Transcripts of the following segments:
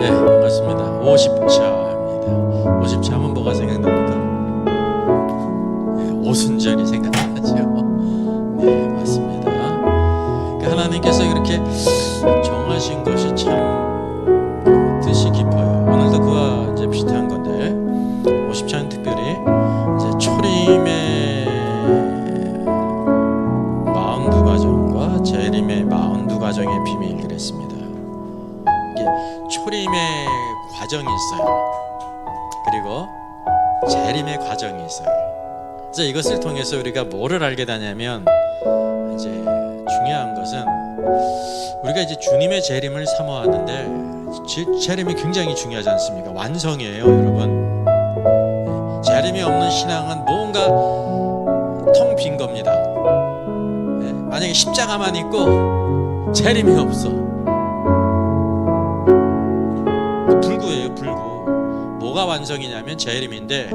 네, 반갑습니다. 50차입니다. 50차 하면 뭐가 생각납니까? 네, 오순절이 생각나죠. 네, 맞습니다. 그러니까 하나님께서 이렇게 정하신 것이 참 뜻이 깊어요. 오늘도 그와 이제 비슷한 건데 50차는 특별히 이제 초림의 42가정과 재림의 42가정의 비밀 그랬습니다. 초림의 과정이 있어요. 그리고 재림의 과정이 있어요. 그래서 이것을 통해서 우리가 뭐를 알게 되냐면 이제 중요한 것은 우리가 이제 주님의 재림을 사모하는데 재림이 굉장히 중요하지 않습니까? 완성이에요, 여러분. 재림이 없는 신앙은 뭔가 텅 빈 겁니다. 만약에 십자가만 있고 재림이 없어. 불구예요, 불구. 뭐가 완성이냐면 재림인데,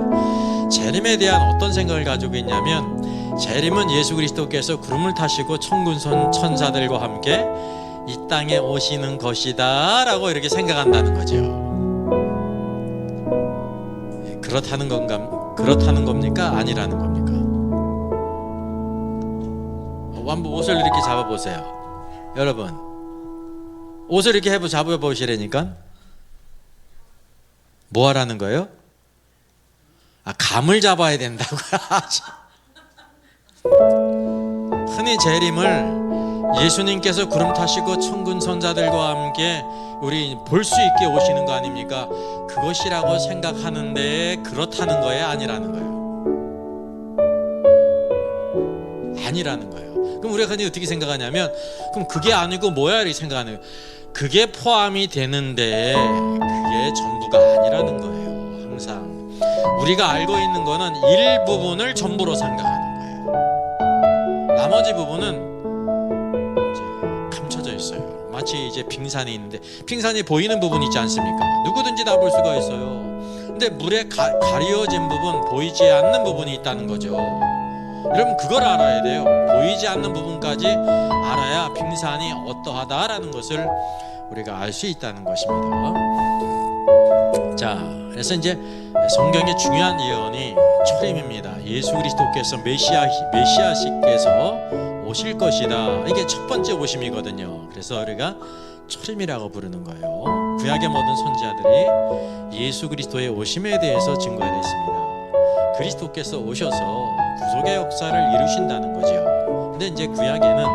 재림에 대한 어떤 생각을 가지고 있냐면, 재림은 예수 그리스도께서 구름을 타시고 천군선 천사들과 함께 이 땅에 오시는 것이다 라고 이렇게 생각한다는 거죠. 그렇다는 겁니까? 아니라는 겁니까? 한번 옷을 이렇게 잡아보세요. 여러분, 옷을 이렇게 잡아보시라니까 뭐 하라는 거예요? 감을 잡아야 된다고요. 흔히 재림을 예수님께서 구름 타시고 천군 선자들과 함께 우리 볼 수 있게 오시는 거 아닙니까? 그것이라고 생각하는데 그렇다는 거예요? 아니라는 거예요? 아니라는 거예요. 그럼 우리가 어떻게 생각하냐면, 그럼 그게 아니고 뭐야 이렇게 생각하는 거예요. 그게 포함이 되는데 그게 전부가 아니라는 거예요. 항상 우리가 알고 있는 거는 일부분을 전부로 생각하는 거예요. 나머지 부분은 이제 감춰져 있어요. 마치 이제 빙산이 있는데 빙산이 보이는 부분이 있지 않습니까? 누구든지 다 볼 수가 있어요. 근데 물에 가려진 부분, 보이지 않는 부분이 있다는 거죠. 여러분, 그걸 알아야 돼요. 보이지 않는 부분까지 알아야 빙산이 어떠하다라는 것을 우리가 알 수 있다는 것입니다. 자, 그래서 이제 성경의 중요한 예언이 초림입니다. 예수 그리스도께서 메시아시께서 오실 것이다. 이게 첫 번째 오심이거든요. 그래서 우리가 초림이라고 부르는 거예요. 구약의 모든 선지자들이 예수 그리스도의 오심에 대해서 증거했습니다. 그리스도께서 오셔서 구속의 역사를 이루신다는 거죠. 근데 이제 구약에는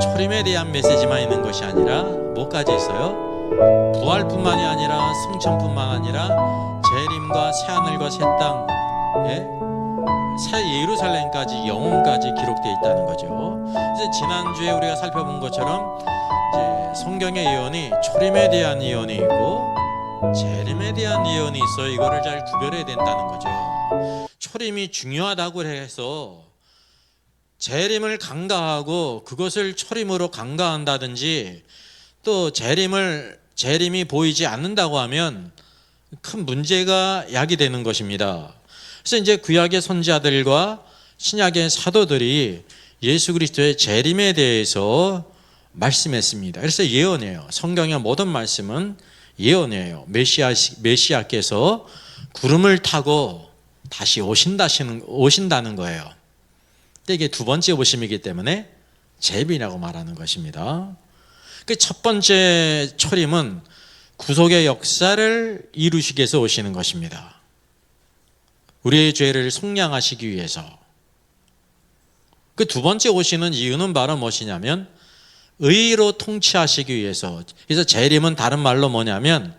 초림에 대한 메시지만 있는 것이 아니라 뭐까지 있어요? 부활뿐만이 아니라 승천뿐만 아니라 재림과 새하늘과 새 땅에 새 예루살렘까지, 영혼까지 기록되어 있다는 거죠. 이제 지난주에 우리가 살펴본 것처럼 이제 성경의 예언이 초림에 대한 예언이 있고 재림에 대한 예언이 있어요. 이거를 잘 구별해야 된다는 거죠. 초림이 중요하다고 해서 재림을 간과하고 그것을 초림으로 간과한다든지, 또 재림이 보이지 않는다고 하면 큰 문제가 야기되는 것입니다. 그래서 이제 구약의 선지자들과 신약의 사도들이 예수 그리스도의 재림에 대해서 말씀했습니다. 그래서 예언이에요. 성경의 모든 말씀은 예언이에요. 메시아께서 구름을 타고 다시 오신다는 거예요. 근데 이게 두 번째 오심이기 때문에 재림이라고 말하는 것입니다. 그 첫 번째 초림은 구속의 역사를 이루시기 위해서 오시는 것입니다. 우리의 죄를 속량하시기 위해서. 그 두 번째 오시는 이유는 바로 무엇이냐면 의로 통치하시기 위해서. 그래서 재림은 다른 말로 뭐냐면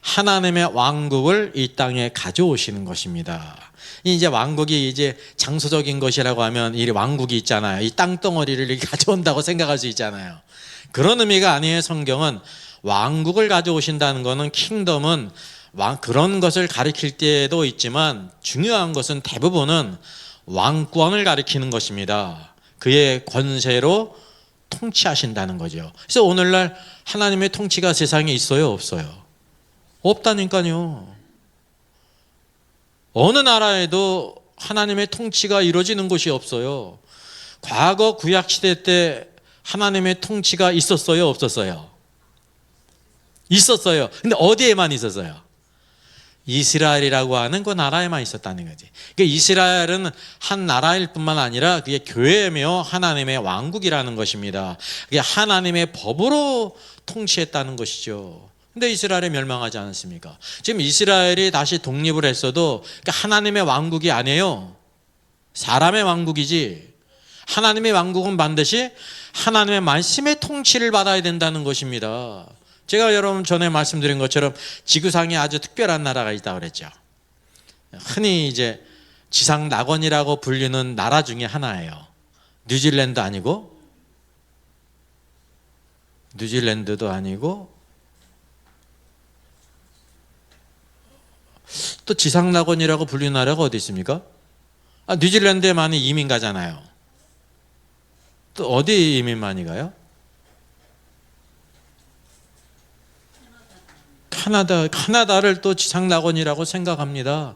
하나님의 왕국을 이 땅에 가져오시는 것입니다. 이제 왕국이 이제 장소적인 것이라고 하면 이 왕국이 있잖아요. 이 땅덩어리를 이렇게 가져온다고 생각할 수 있잖아요. 그런 의미가 아니에요. 성경은 왕국을 가져오신다는 것은, 킹덤은 그런 것을 가리킬 때도 있지만 중요한 것은 대부분은 왕권을 가리키는 것입니다. 그의 권세로 통치하신다는 거죠. 그래서 오늘날 하나님의 통치가 세상에 있어요, 없어요? 없다니까요. 어느 나라에도 하나님의 통치가 이루어지는 곳이 없어요. 과거 구약 시대 때 하나님의 통치가 있었어요, 없었어요? 있었어요. 근데 어디에만 있었어요? 이스라엘이라고 하는 그 나라에만 있었다는 거지. 그러니까 이스라엘은 한 나라일 뿐만 아니라 그게 교회며 하나님의 왕국이라는 것입니다. 그게 하나님의 법으로 통치했다는 것이죠. 근데 이스라엘이 멸망하지 않았습니까? 지금 이스라엘이 다시 독립을 했어도 그러니까 하나님의 왕국이 아니에요. 사람의 왕국이지. 하나님의 왕국은 반드시 하나님의 말씀의 통치를 받아야 된다는 것입니다. 제가 여러분 전에 말씀드린 것처럼 지구상에 아주 특별한 나라가 있다고 그랬죠. 흔히 이제 지상 낙원이라고 불리는 나라 중에 하나예요. 뉴질랜드 아니고, 뉴질랜드도 아니고, 또 지상 낙원이라고 불리는 나라가 어디 있습니까? 뉴질랜드에 많이 이민 가잖아요. 또 어디 이민 많이 가요? 카나다를 또 지상 낙원이라고 생각합니다.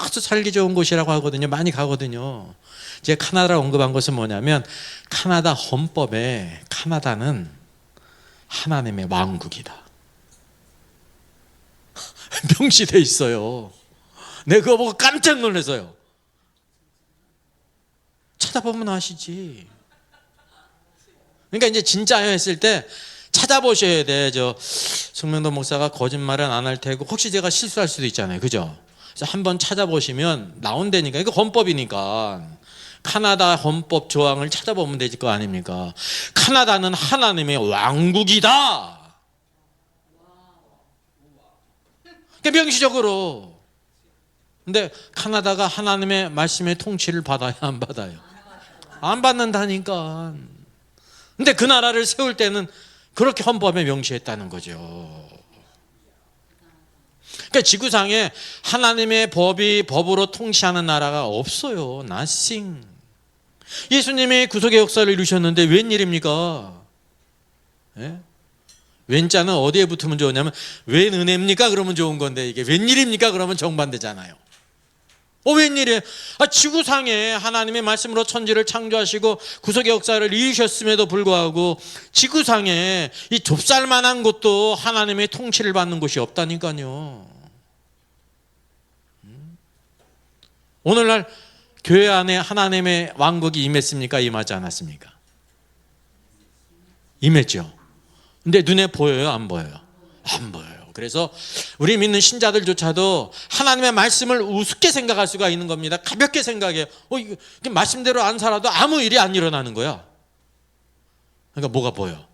아주 살기 좋은 곳이라고 하거든요. 많이 가거든요. 제가 카나다를 언급한 것은 뭐냐면 카나다 헌법에 카나다는 하나님의 왕국이다. 명시돼 있어요. 내가 그거 보고 깜짝 놀랐어요. 찾아보면 아시지. 그러니까 이제 진짜요 했을 때 찾아보셔야 돼. 성명도 목사가 거짓말은 안 할 테고 혹시 제가 실수할 수도 있잖아요. 그죠? 그래서 한번 찾아보시면 나온다니까. 이거 헌법이니까. 카나다 헌법 조항을 찾아보면 되지 거 아닙니까? 카나다는 하나님의 왕국이다. 그러니까 명시적으로. 근데 카나다가 하나님의 말씀의 통치를 받아야 안 받아요? 안 받는다니까. 근데 그 나라를 세울 때는 그렇게 헌법에 명시했다는 거죠. 그러니까 지구상에 하나님의 법으로 통치하는 나라가 없어요. nothing. 예수님이 구속의 역사를 이루셨는데 웬일입니까? 예? 웬자는 어디에 붙으면 좋으냐면 웬 은혜입니까? 그러면 좋은 건데 이게 웬일입니까? 그러면 정반대잖아요. 웬일이에요? 지구상에 하나님의 말씀으로 천지를 창조하시고 구속의 역사를 이루셨음에도 불구하고 지구상에 이 좁쌀만한 곳도 하나님의 통치를 받는 곳이 없다니까요. 오늘날 교회 안에 하나님의 왕국이 임했습니까? 임하지 않았습니까? 임했죠. 근데 눈에 보여요? 안 보여요? 안 보여요. 그래서 우리 믿는 신자들조차도 하나님의 말씀을 우습게 생각할 수가 있는 겁니다. 가볍게 생각해요. 이게 말씀대로 안 살아도 아무 일이 안 일어나는 거야. 그러니까 뭐가 보여?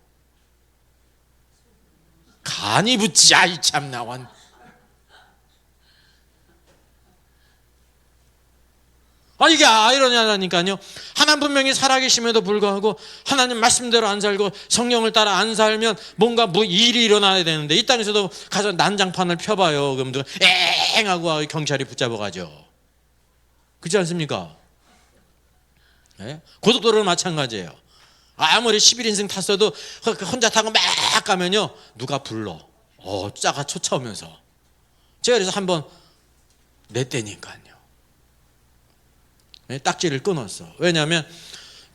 간이 붙지. 아이 참 나완. 이게 아이러니하다니까요. 하나님 분명히 살아계심에도 불구하고 하나님 말씀대로 안 살고 성령을 따라 안 살면 뭔가 일이 일어나야 되는데 이 땅에서도 가서 난장판을 펴봐요. 그럼 엥 하고 경찰이 붙잡아가죠. 그렇지 않습니까? 네? 고속도로는 마찬가지예요. 아무리 11인승 탔어도 혼자 타고 막 가면요 누가 불러. 짜가 쫓아오면서. 제가 그래서 한번 냈다니까요. 딱지를 끊었어. 왜냐하면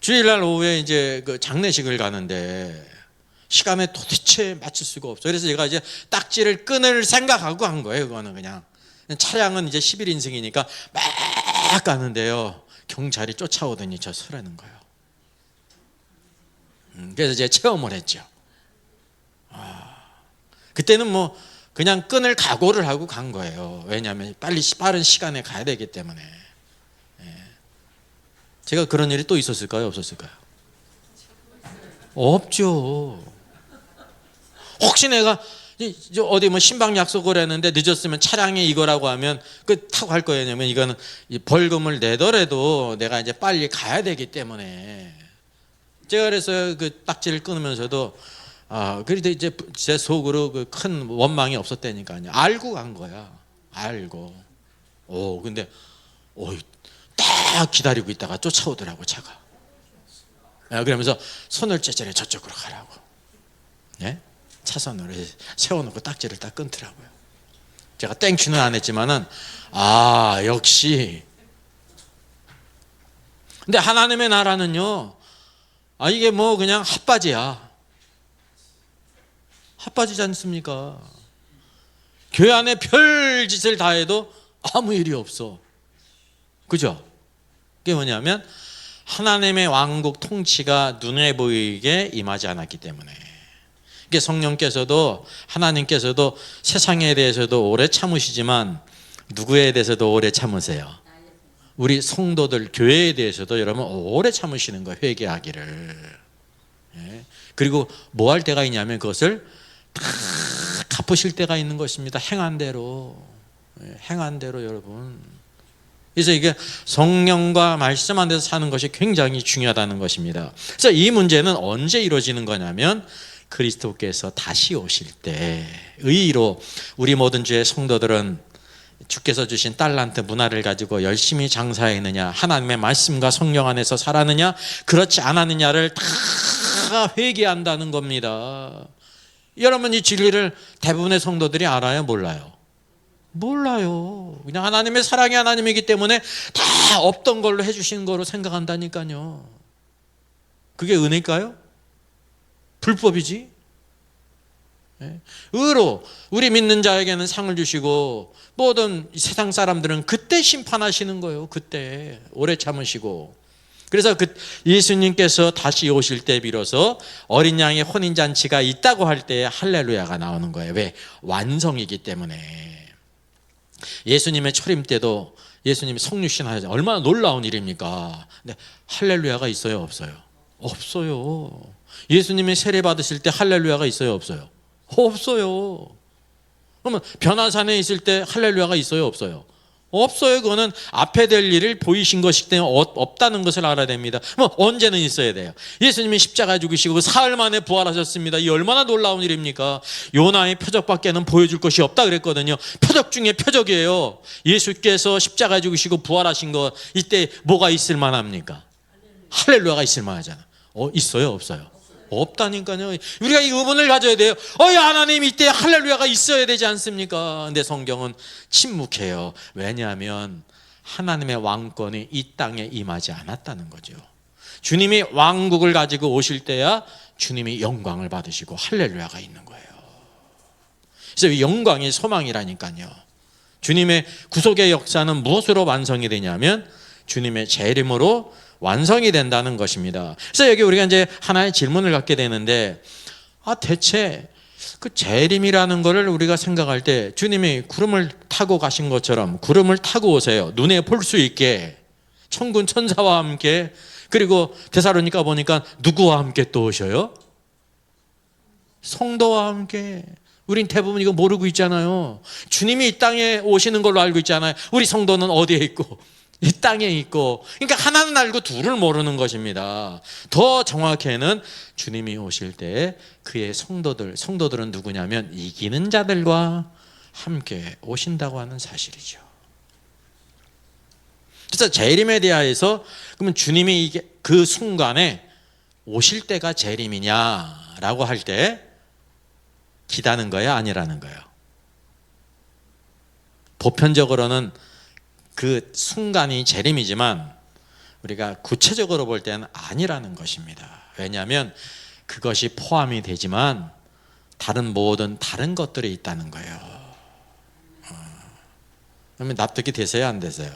주일날 오후에 이제 그 장례식을 가는데 시간에 도대체 맞출 수가 없어. 그래서 제가 이제 딱지를 끊을 생각하고 한 거예요. 그거는 그냥 차량은 이제 11인승이니까 막 가는데요. 경찰이 쫓아오더니 저 서라는 거예요. 그래서 제가 체험을 했죠. 그때는 뭐 그냥 끊을 각오를 하고 간 거예요. 왜냐하면 빠른 시간에 가야 되기 때문에. 제가 그런 일이 또 있었을까요? 없었을까요? 없죠. 혹시 내가 어디 뭐 신방 약속을 했는데 늦었으면 차량이 이거라고 하면 타고 갈 거예요. 왜냐면 이거는 벌금을 내더라도 내가 이제 빨리 가야 되기 때문에. 제가 그래서 그 딱지를 끊으면서도 그래도 이제 제 속으로 그 큰 원망이 없었다니까요. 알고 간 거야. 알고. 근데 딱 기다리고 있다가 쫓아오더라고 차가. 그러면서 손을 째째려 저쪽으로 가라고. 예? 차선으로 세워놓고 딱지를 딱 끊더라고요. 제가 땡큐는 안 했지만은 역시. 근데 하나님의 나라는요 이게 뭐 그냥 핫바지야. 핫빠지지 않습니까? 교회 안에 별 짓을 다 해도 아무 일이 없어. 그죠? 그게 뭐냐면 하나님의 왕국 통치가 눈에 보이게 임하지 않았기 때문에. 이게 성령께서도 하나님께서도 세상에 대해서도 오래 참으시지만 누구에 대해서도 오래 참으세요? 우리 성도들 교회에 대해서도 여러분 오래 참으시는 거예요. 회개하기를. 예. 그리고 뭐 할 때가 있냐면 그것을 다 갚으실 때가 있는 것입니다. 행한 대로. 예. 행한 대로 여러분. 그래서 이게 성령과 말씀 안에서 사는 것이 굉장히 중요하다는 것입니다. 그래서 이 문제는 언제 이루어지는 거냐면 그리스도께서 다시 오실 때 의의로 우리 모든 주의 성도들은 주께서 주신 달란트 문화를 가지고 열심히 장사했느냐, 하나님의 말씀과 성령 안에서 살았느냐, 그렇지 않았느냐를 다 회개한다는 겁니다. 여러분 이 진리를 대부분의 성도들이 알아요? 몰라요? 몰라요. 그냥 하나님의 사랑이 하나님이기 때문에 다 없던 걸로 해주신 거로 생각한다니까요. 그게 은혜일까요? 불법이지. 의로 우리 믿는 자에게는 상을 주시고 모든 세상 사람들은 그때 심판하시는 거예요. 그때 오래 참으시고. 그래서 예수님께서 다시 오실 때 비로소 어린 양의 혼인잔치가 있다고 할 때 할렐루야가 나오는 거예요. 왜? 완성이기 때문에. 예수님의 초림 때도 예수님이 성육신 하셨죠. 얼마나 놀라운 일입니까? 근데 할렐루야가 있어요? 없어요? 없어요. 예수님이 세례 받으실 때 할렐루야가 있어요? 없어요? 없어요. 그러면 변화산에 있을 때 할렐루야가 있어요? 없어요? 없어요. 그거는 앞에 될 일을 보이신 것이기 때문에 없다는 것을 알아야 됩니다. 뭐 언제는 있어야 돼요. 예수님이 십자가 죽으시고 사흘 만에 부활하셨습니다. 이 얼마나 놀라운 일입니까? 요나의 표적밖에는 보여줄 것이 없다 그랬거든요. 표적 중에 표적이에요. 예수께서 십자가 죽으시고 부활하신 것, 이때 뭐가 있을 만합니까? 할렐루야가 있을 만하잖아. 있어요? 없어요? 없다니까요. 우리가 이 의문을 가져야 돼요. 하나님 이때 할렐루야가 있어야 되지 않습니까? 근데 성경은 침묵해요. 왜냐하면 하나님의 왕권이 이 땅에 임하지 않았다는 거죠. 주님이 왕국을 가지고 오실 때야 주님이 영광을 받으시고 할렐루야가 있는 거예요. 그래서 영광이 소망이라니까요. 주님의 구속의 역사는 무엇으로 완성이 되냐면 주님의 재림으로 완성이 된다는 것입니다. 그래서 여기 우리가 이제 하나의 질문을 갖게 되는데, 대체 그 재림이라는 것을 우리가 생각할 때 주님이 구름을 타고 가신 것처럼 구름을 타고 오세요. 눈에 볼 수 있게 천군 천사와 함께. 그리고 데살로니가 보니까 누구와 함께 또 오셔요? 성도와 함께. 우린 대부분 이거 모르고 있잖아요. 주님이 이 땅에 오시는 걸로 알고 있잖아요. 우리 성도는 어디에 있고? 이 땅에 있고. 그러니까 하나는 알고 둘을 모르는 것입니다. 더 정확히는 주님이 오실 때 그의 성도들은 누구냐면 이기는 자들과 함께 오신다고 하는 사실이죠. 그래서 재림에 대하여서 그러면 주님이 그 순간에 오실 때가 재림이냐라고 할 때 기다는 거야, 아니라는 거예요? 보편적으로는 그 순간이 재림이지만 우리가 구체적으로 볼 때는 아니라는 것입니다. 왜냐하면 그것이 포함이 되지만 모든 다른 것들이 있다는 거예요. 그러면 납득이 되세요? 안 되세요?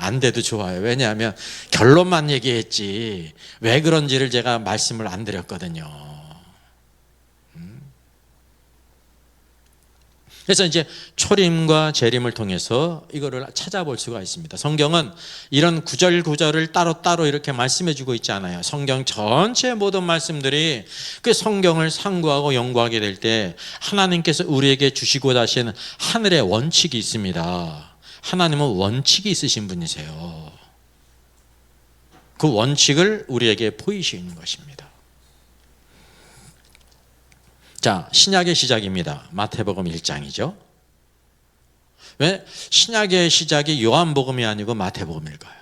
안 돼도 좋아요. 왜냐하면 결론만 얘기했지 왜 그런지를 제가 말씀을 안 드렸거든요. 그래서 이제 초림과 재림을 통해서 이거를 찾아볼 수가 있습니다. 성경은 이런 구절구절을 따로따로 이렇게 말씀해 주고 있지 않아요. 성경 전체 모든 말씀들이 그 성경을 상고하고 연구하게 될 때 하나님께서 우리에게 주시고자 하시는 하늘의 원칙이 있습니다. 하나님은 원칙이 있으신 분이세요. 그 원칙을 우리에게 보이시는 것입니다. 자, 신약의 시작입니다. 마태복음 1장이죠. 왜 신약의 시작이 요한복음이 아니고 마태복음일까요?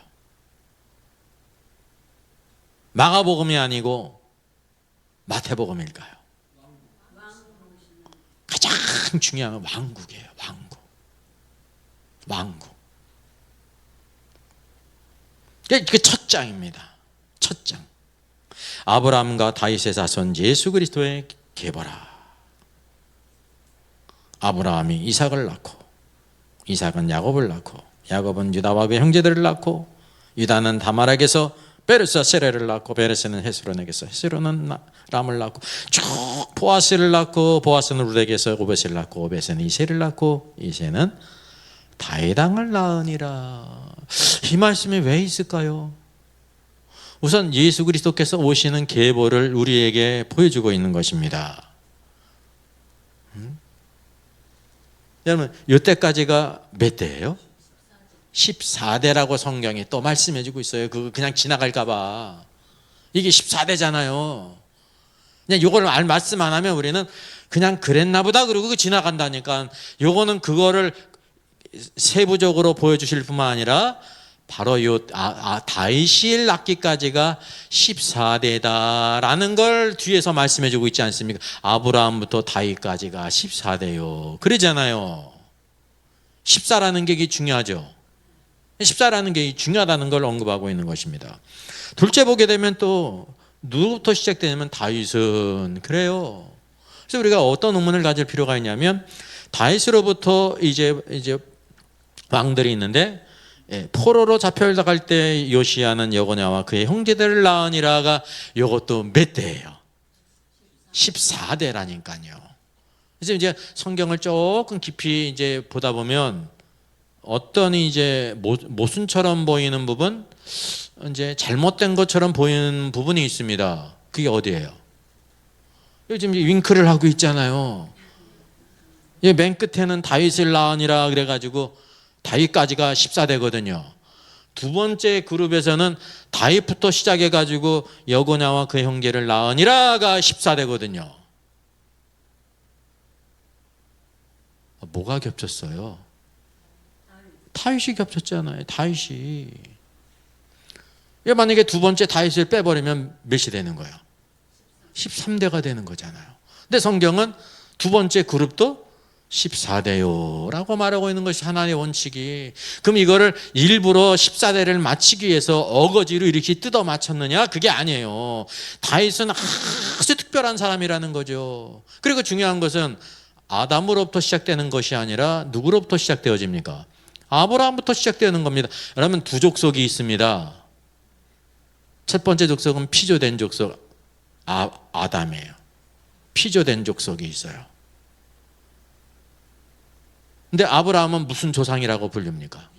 마가복음이 아니고 마태복음일까요? 가장 중요한 건 왕국이에요. 왕국. 그게 첫 장입니다. 첫 장. 아브라함과 다윗의 자손 예수 그리스도의 계보라. 아브라함이 이삭을 낳고, 이삭은 야곱을 낳고, 야곱은 유다와 그 형제들을 낳고, 유다는 다말에게서 베르스와 세레를 낳고, 베르스는 헤스론에게서, 헤스론은 람을 낳고, 쭉 보아스를 낳고, 보아스는 룻에게서 오벳을 낳고, 오벳은 이새를 낳고, 이새는 다윗 왕을 낳으니라. 이 말씀이 왜 있을까요? 우선 예수 그리스도께서 오시는 계보를 우리에게 보여주고 있는 것입니다. 여러분, 이때까지가 몇 대예요? 14대라고 성경이 또 말씀해주고 있어요. 그거 그냥 지나갈까 봐. 이게 14대잖아요. 그냥 이걸 말씀 안 하면 우리는 그냥 그랬나 보다 그러고 지나간다니까. 요거는 그거를 세부적으로 보여주실 뿐만 아니라 바로 다윗이 낳기까지가 14대다라는 걸 뒤에서 말씀해주고 있지 않습니까? 아브라함부터 다윗까지가 14대요. 그러잖아요. 14라는 게 중요하죠. 14라는 게 중요하다는 걸 언급하고 있는 것입니다. 둘째 보게 되면 또 누구부터 시작되냐면 다윗은 그래요. 그래서 우리가 어떤 의문을 가질 필요가 있냐면 다윗으로부터 이제 왕들이 있는데 포로로 잡혀갈 때 요시야는 여고냐와 그의 형제들을 낳으니라가 이것도 몇 대예요? 14대라니까요. 그래서 이제 성경을 조금 깊이 이제 보다 보면 어떤 이제 모순처럼 보이는 부분, 이제 잘못된 것처럼 보이는 부분이 있습니다. 그게 어디예요? 요즘 윙크를 하고 있잖아요. 맨 끝에는 다윗을 낳으니라 그래가지고 다윗까지가 14대거든요. 두 번째 그룹에서는 다윗부터 시작해가지고 여고냐와 그 형제를 낳으니라가 14대거든요. 뭐가 겹쳤어요? 다윗이 겹쳤잖아요. 다윗이. 만약에 두 번째 다윗을 빼버리면 몇이 되는 거예요? 13대가 되는 거잖아요. 근데 성경은 두 번째 그룹도 14대요 라고 말하고 있는 것이 하나님의 원칙이. 그럼 이거를 일부러 14대를 맞추기 위해서 어거지로 이렇게 뜯어 맞췄느냐? 그게 아니에요. 다윗은 아주 특별한 사람이라는 거죠. 그리고 중요한 것은 아담으로부터 시작되는 것이 아니라 누구로부터 시작되어집니까? 아브라함부터 시작되는 겁니다. 여러분, 두 족속이 있습니다. 첫 번째 족속은 피조된 족속 아담이에요. 피조된 족속이 있어요. 근데 아브라함은 무슨 조상이라고 부릅니까?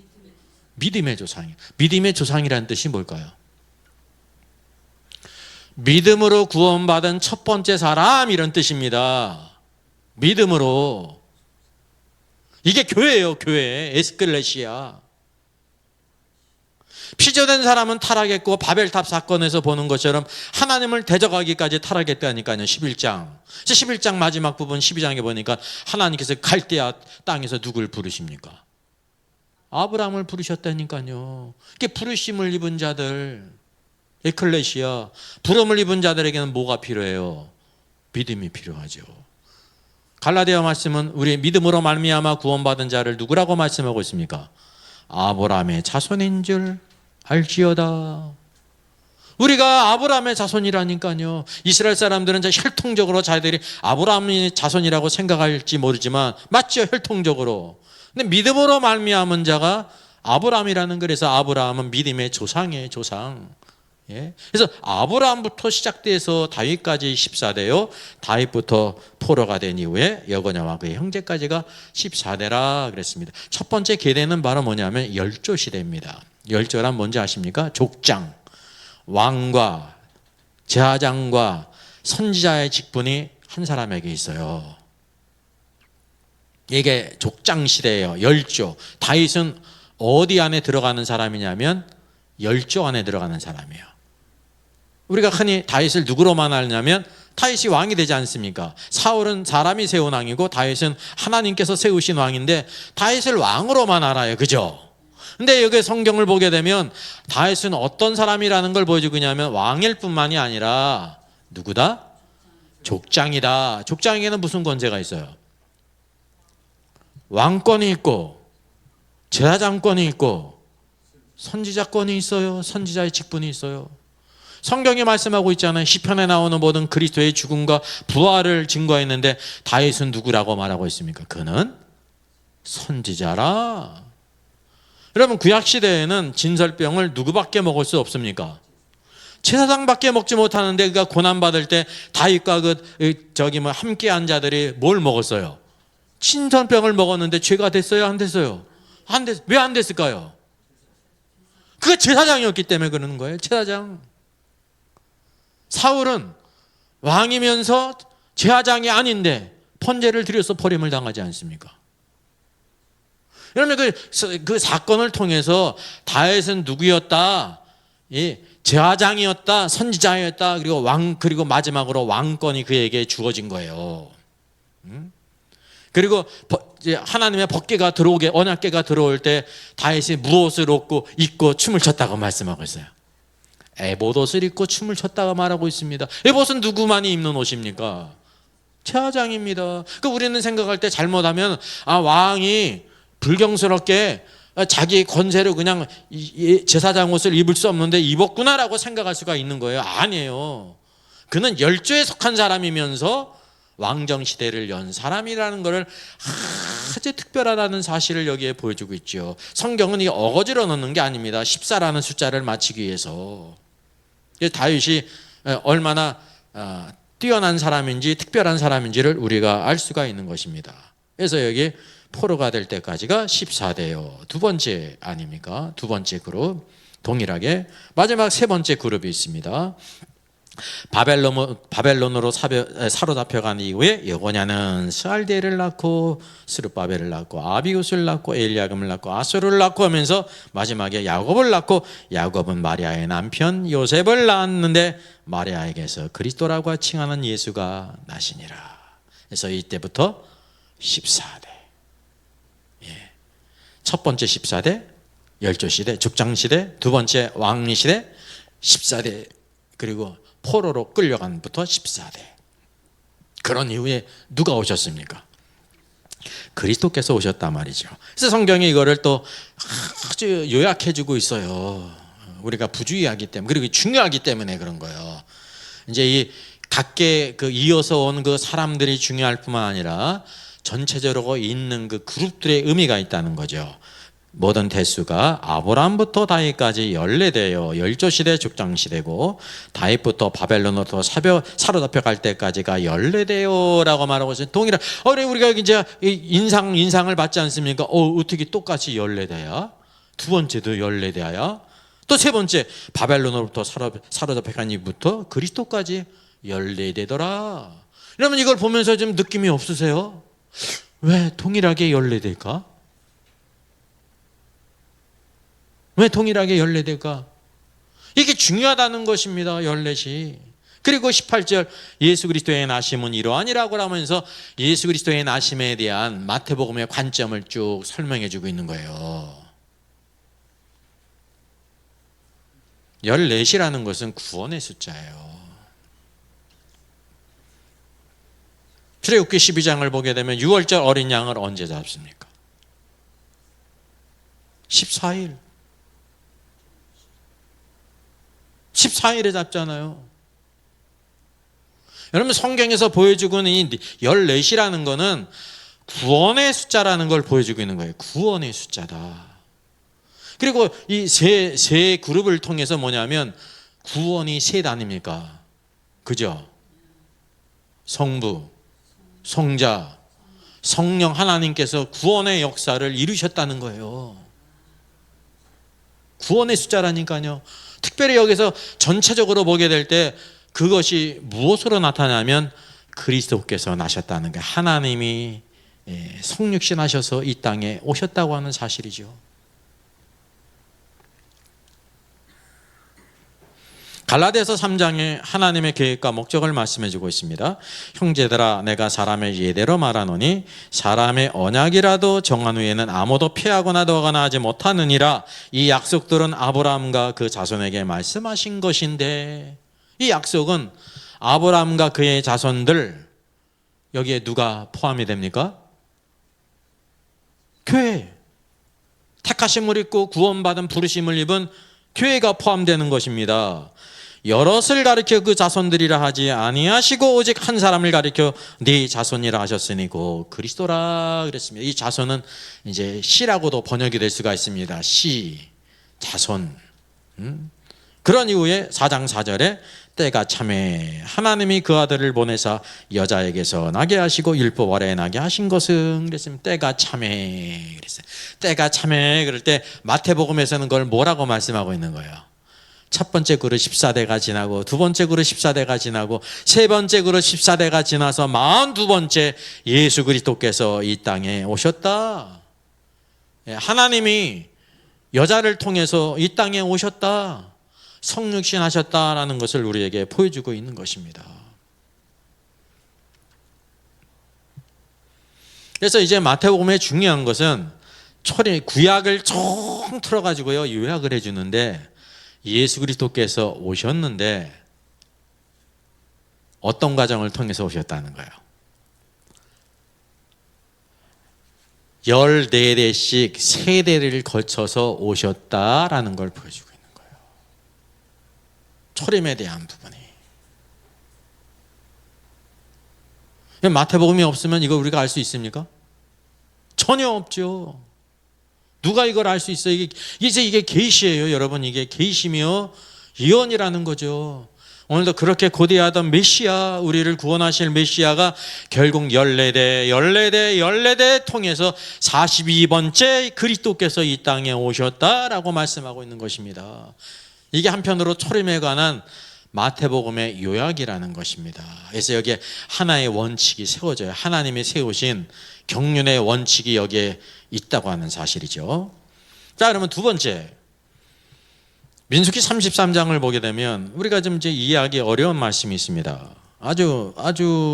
믿음의 조상이에요. 믿음의 조상이라는 뜻이 뭘까요? 믿음으로 구원받은 첫 번째 사람, 이런 뜻입니다. 믿음으로. 이게 교회예요. 교회. 에스클레시아. 피조된 사람은 타락했고 바벨탑 사건에서 보는 것처럼 하나님을 대적하기까지 타락했다니까요. 11장 마지막 부분 12장에 보니까 하나님께서 갈대아 땅에서 누굴 부르십니까? 아브라함을 부르셨다니까요. 이게 부르심을 입은 자들, 에클레시아, 부름을 입은 자들에게는 뭐가 필요해요? 믿음이 필요하죠. 갈라디아 말씀은 우리 믿음으로 말미암아 구원받은 자를 누구라고 말씀하고 있습니까? 아브라함의 자손인 줄 알지어다. 우리가 아브라함의 자손이라니까요. 이스라엘 사람들은 혈통적으로 자기들이 아브라함의 자손이라고 생각할지 모르지만 맞죠, 혈통적으로. 근데 믿음으로 말미암은 자가 아브라함이라는, 그래서 아브라함은 믿음의 조상이에요, 조상. 그래서 아브라함부터 시작돼서 다윗까지 14대요. 다윗부터 포로가 된 이후에 여거냐와 그의 형제까지가 14대라 그랬습니다. 첫 번째 계대는 바로 뭐냐면 열조 시대입니다. 열조란 뭔지 아십니까? 족장, 왕과 제사장과 선지자의 직분이 한 사람에게 있어요. 이게 족장 시대예요. 열조. 다윗은 어디 안에 들어가는 사람이냐면 열조 안에 들어가는 사람이에요. 우리가 흔히 다윗을 누구로만 알냐면 다윗이 왕이 되지 않습니까? 사울은 사람이 세운 왕이고 다윗은 하나님께서 세우신 왕인데 다윗을 왕으로만 알아요. 그죠? 근데 여기 성경을 보게 되면 다윗은 어떤 사람이라는 걸 보여주고 있냐면 왕일 뿐만이 아니라 누구다? 족장이다. 족장에게는 무슨 권세가 있어요? 왕권이 있고 제사장권이 있고 선지자권이 있어요. 선지자의 직분이 있어요. 성경이 말씀하고 있잖아요. 시편에 나오는 모든 그리스도의 죽음과 부활을 증거했는데 다윗은 누구라고 말하고 있습니까? 그는 선지자라. 여러분, 구약시대에는 진설병을 누구밖에 먹을 수 없습니까? 제사장밖에 먹지 못하는데 그가 고난받을 때 다윗과 함께한 자들이 뭘 먹었어요? 진설병을 먹었는데 죄가 됐어요? 안 됐어요? 왜 안 됐을까요? 그가 제사장이었기 때문에 그러는 거예요. 제사장. 사울은 왕이면서 제사장이 아닌데 번제를 드려서 버림을 당하지 않습니까? 여러분, 그 사건을 통해서 다윗은 누구였다? 제사장이었다, 선지자였다, 그리고 마지막으로 왕권이 그에게 주어진 거예요. 그리고 하나님의 법궤가 들어오게, 언약궤가 들어올 때 다윗이 무엇을 입고 춤을 췄다고 말씀하고 있어요. 에봇옷을 입고 춤을 췄다고 말하고 있습니다. 에봇은 누구만이 입는 옷입니까? 제사장입니다. 그러니까 우리는 생각할 때 잘못하면 왕이 불경스럽게 자기 권세로 그냥 제사장 옷을 입을 수 없는데 입었구나라고 생각할 수가 있는 거예요. 아니에요. 그는 열조에 속한 사람이면서 왕정시대를 연 사람이라는 것을 아주 특별하다는 사실을 여기에 보여주고 있죠. 성경은 이 어거지로 넣는 게 아닙니다. 14라는 숫자를 맞추기 위해서. 다윗이 얼마나 뛰어난 사람인지 특별한 사람인지를 우리가 알 수가 있는 것입니다. 그래서 여기 포로가 될 때까지가 14대요. 두 번째 아닙니까? 두 번째 그룹. 동일하게 마지막 세 번째 그룹이 있습니다. 바벨론으로 사로잡혀간 이후에 여고냐는 스알디엘을 낳고 스룹바벨을 낳고 아비웃을 낳고 엘리야금을 낳고 아소를 낳고 하면서 마지막에 야곱을 낳고, 야곱은 마리아의 남편 요셉을 낳았는데 마리아에게서 그리스도라고 칭하는 예수가 나시니라. 그래서 이때부터 14대. 첫 번째 14대 열조시대 족장시대, 두 번째 왕리시대 14대, 그리고 포로로 끌려간부터 14대. 그런 이후에 누가 오셨습니까? 그리스도께서 오셨단 말이죠. 그래서 성경이 이거를 또 아주 요약해주고 있어요. 우리가 부주의하기 때문에, 그리고 중요하기 때문에 그런 거예요. 이제 이 각계 이어서 온 그 사람들이 중요할 뿐만 아니라 전체적으로 있는 그 그룹들의 의미가 있다는 거죠. 모든 대수가 아브라함부터 다윗까지 14대요. 열조시대 족장시대고, 다윗부터 바벨론으로 사로잡혀갈 때까지가 14대요 라고 말하고 있어요. 동일한. 우리가 이제 인상을 받지 않습니까? 어떻게 똑같이 14대야? 두 번째도 14대야? 또 세 번째, 바벨론으로부터 사로잡혀간 이부터 그리스도까지 14대더라. 여러분, 이걸 보면서 좀 느낌이 없으세요? 왜 동일하게 14대일까? 왜 동일하게 14대일까? 이게 중요하다는 것입니다. 14이. 그리고 18절, 예수 그리스도의 나심은 이러하니라고 하면서 예수 그리스도의 나심에 대한 마태복음의 관점을 쭉 설명해 주고 있는 거예요. 14이라는 것은 구원의 숫자예요. 출애굽기 12장을 보게 되면 6월절 어린 양을 언제 잡습니까? 14일. 14일에 잡잖아요. 여러분, 성경에서 보여주고 있는 이 14이라는 거는 구원의 숫자라는 걸 보여주고 있는 거예요. 구원의 숫자다. 그리고 이 세 그룹을 통해서 뭐냐면 구원이 셋 아닙니까? 그죠? 성부, 성자, 성령 하나님께서 구원의 역사를 이루셨다는 거예요. 구원의 숫자라니까요. 특별히 여기서 전체적으로 보게 될 때 그것이 무엇으로 나타나면 그리스도께서 나셨다는 게, 하나님이 성육신 하셔서 이 땅에 오셨다고 하는 사실이죠. 갈라디아서 3장에 하나님의 계획과 목적을 말씀해 주고 있습니다. 형제들아, 내가 사람의 예대로 말하노니 사람의 언약이라도 정한 후에는 아무도 피하거나 더하거나 하지 못하느니라. 이 약속들은 아브라함과 그 자손에게 말씀하신 것인데, 이 약속은 아브라함과 그의 자손들, 여기에 누가 포함이 됩니까? 교회. 택하심을 입고 구원받은 부르심을 입은 교회가 포함되는 것입니다. 여럿을 가리켜 그 자손들이라 하지 아니하시고 오직 한 사람을 가리켜 네 자손이라 하셨으니 곧 그리스도라 그랬습니다. 이 자손은 이제 씨라고도 번역이 될 수가 있습니다. 씨, 자손. 그런 이후에 4장 4절에 때가 참에 하나님이 그 아들을 보내사 여자에게서 나게 하시고 율법 아래에 나게 하신 것은 그랬습니다. 때가 참에 그랬어요. 때가 참에 그럴 때 마태복음에서는 그걸 뭐라고 말씀하고 있는 거예요? 첫 번째 그릇 14대가 지나고 두 번째 그릇 14대가 지나고 세 번째 그릇 14대가 지나서 42번째 예수 그리스도께서 이 땅에 오셨다. 하나님이 여자를 통해서 이 땅에 오셨다. 성육신 하셨다라는 것을 우리에게 보여주고 있는 것입니다. 그래서 이제 마태복음의 중요한 것은 구약을 총 틀어가지고요 요약을 해주는데 예수 그리스도께서 오셨는데 어떤 과정을 통해서 오셨다는 거예요? 14대씩 세대를 거쳐서 오셨다라는 걸 보여주고 있는 거예요. 초림에 대한 부분이. 마태복음이 없으면 이거 우리가 알 수 있습니까? 전혀 없죠. 누가 이걸 알 수 있어요? 이게 계시예요, 여러분. 이게 계시며 예언이라는 거죠. 오늘도 그렇게 고대하던 메시아, 우리를 구원하실 메시아가 결국 14대 통해서 42번째 그리스도께서 이 땅에 오셨다라고 말씀하고 있는 것입니다. 이게 한편으로 초림에 관한 마태복음의 요약이라는 것입니다. 그래서 여기에 하나의 원칙이 세워져요. 하나님이 세우신 경륜의 원칙이 여기에 있다고 하는 사실이죠. 자, 그러면 두 번째, 민수기 33장을 보게 되면 우리가 좀 이제 이해하기 어려운 말씀이 있습니다. 아주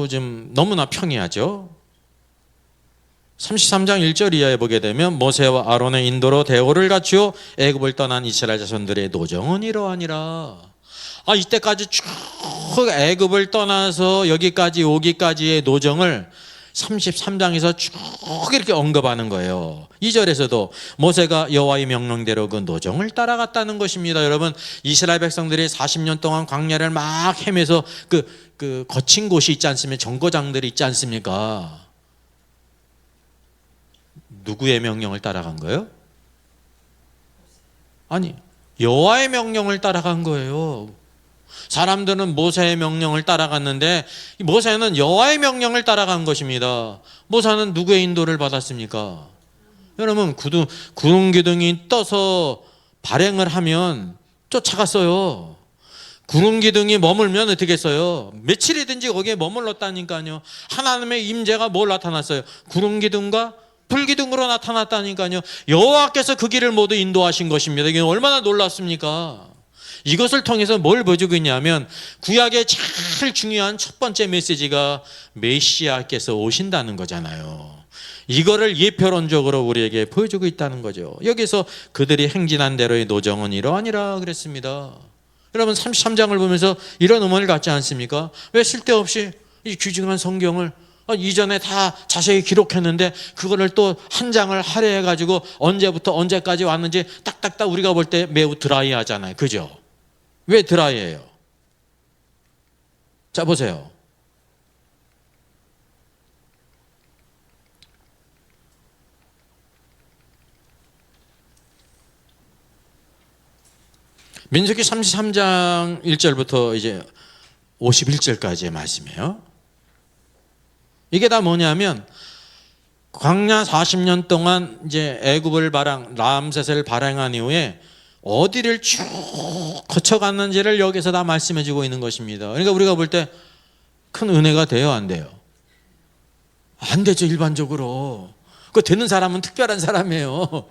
좀 너무나 평이하죠. 33장 1절 이하에 보게 되면 모세와 아론의 인도로 대오를 갖추어 애굽을 떠난 이스라엘 자손들의 노정은 이러하니라. 이때까지 쭉 애굽을 떠나서 여기까지 오기까지의 노정을 33장에서 쭉 이렇게 언급하는 거예요. 2절에서도 모세가 여호와의 명령대로 그 노정을 따라갔다는 것입니다. 여러분, 이스라엘 백성들이 40년 동안 광야를 막 헤매서 그 거친 곳이 있지 않습니까? 정거장들이 있지 않습니까? 누구의 명령을 따라간 거예요? 아니, 여호와의 명령을 따라간 거예요. 사람들은 모세의 명령을 따라갔는데 모세는 여호와의 명령을 따라간 것입니다. 모세는 누구의 인도를 받았습니까? 여러분, 구름 기둥이 떠서 발행을 하면 쫓아갔어요. 구름 기둥이 머물면 어떻게 했어요? 며칠이든지 거기에 머물렀다니까요. 하나님의 임재가 뭘 나타났어요? 구름 기둥과 불기둥으로 나타났다니까요. 여호와께서 그 길을 모두 인도하신 것입니다. 이게 얼마나 놀랍습니까? 이것을 통해서 뭘 보여주고 있냐면 구약의 제일 중요한 첫 번째 메시지가 메시아께서 오신다는 거잖아요. 이거를 예표론적으로 우리에게 보여주고 있다는 거죠. 여기서 그들이 행진한 대로의 노정은 이러하니라 그랬습니다. 여러분, 33장을 보면서 이런 의문을 갖지 않습니까? 왜 쓸데없이 이 귀중한 성경을 이전에 다 자세히 기록했는데 그거를 또 한 장을 할애해가지고 언제부터 언제까지 왔는지 딱딱딱 우리가 볼 때 매우 드라이하잖아요. 그죠? 왜 드라이해요? 자, 보세요. 민수기 33장 1절부터 이제 51절까지의 말씀이에요. 이게 다 뭐냐면 광야 40년 동안 이제 애굽을 람셋을 발행한 이후에 어디를 쭉 거쳐갔는지를 여기서 다 말씀해 주고 있는 것입니다. 그러니까 우리가 볼 때 큰 은혜가 돼요, 안 돼요? 안 되죠, 일반적으로. 그 되는 사람은 특별한 사람이에요.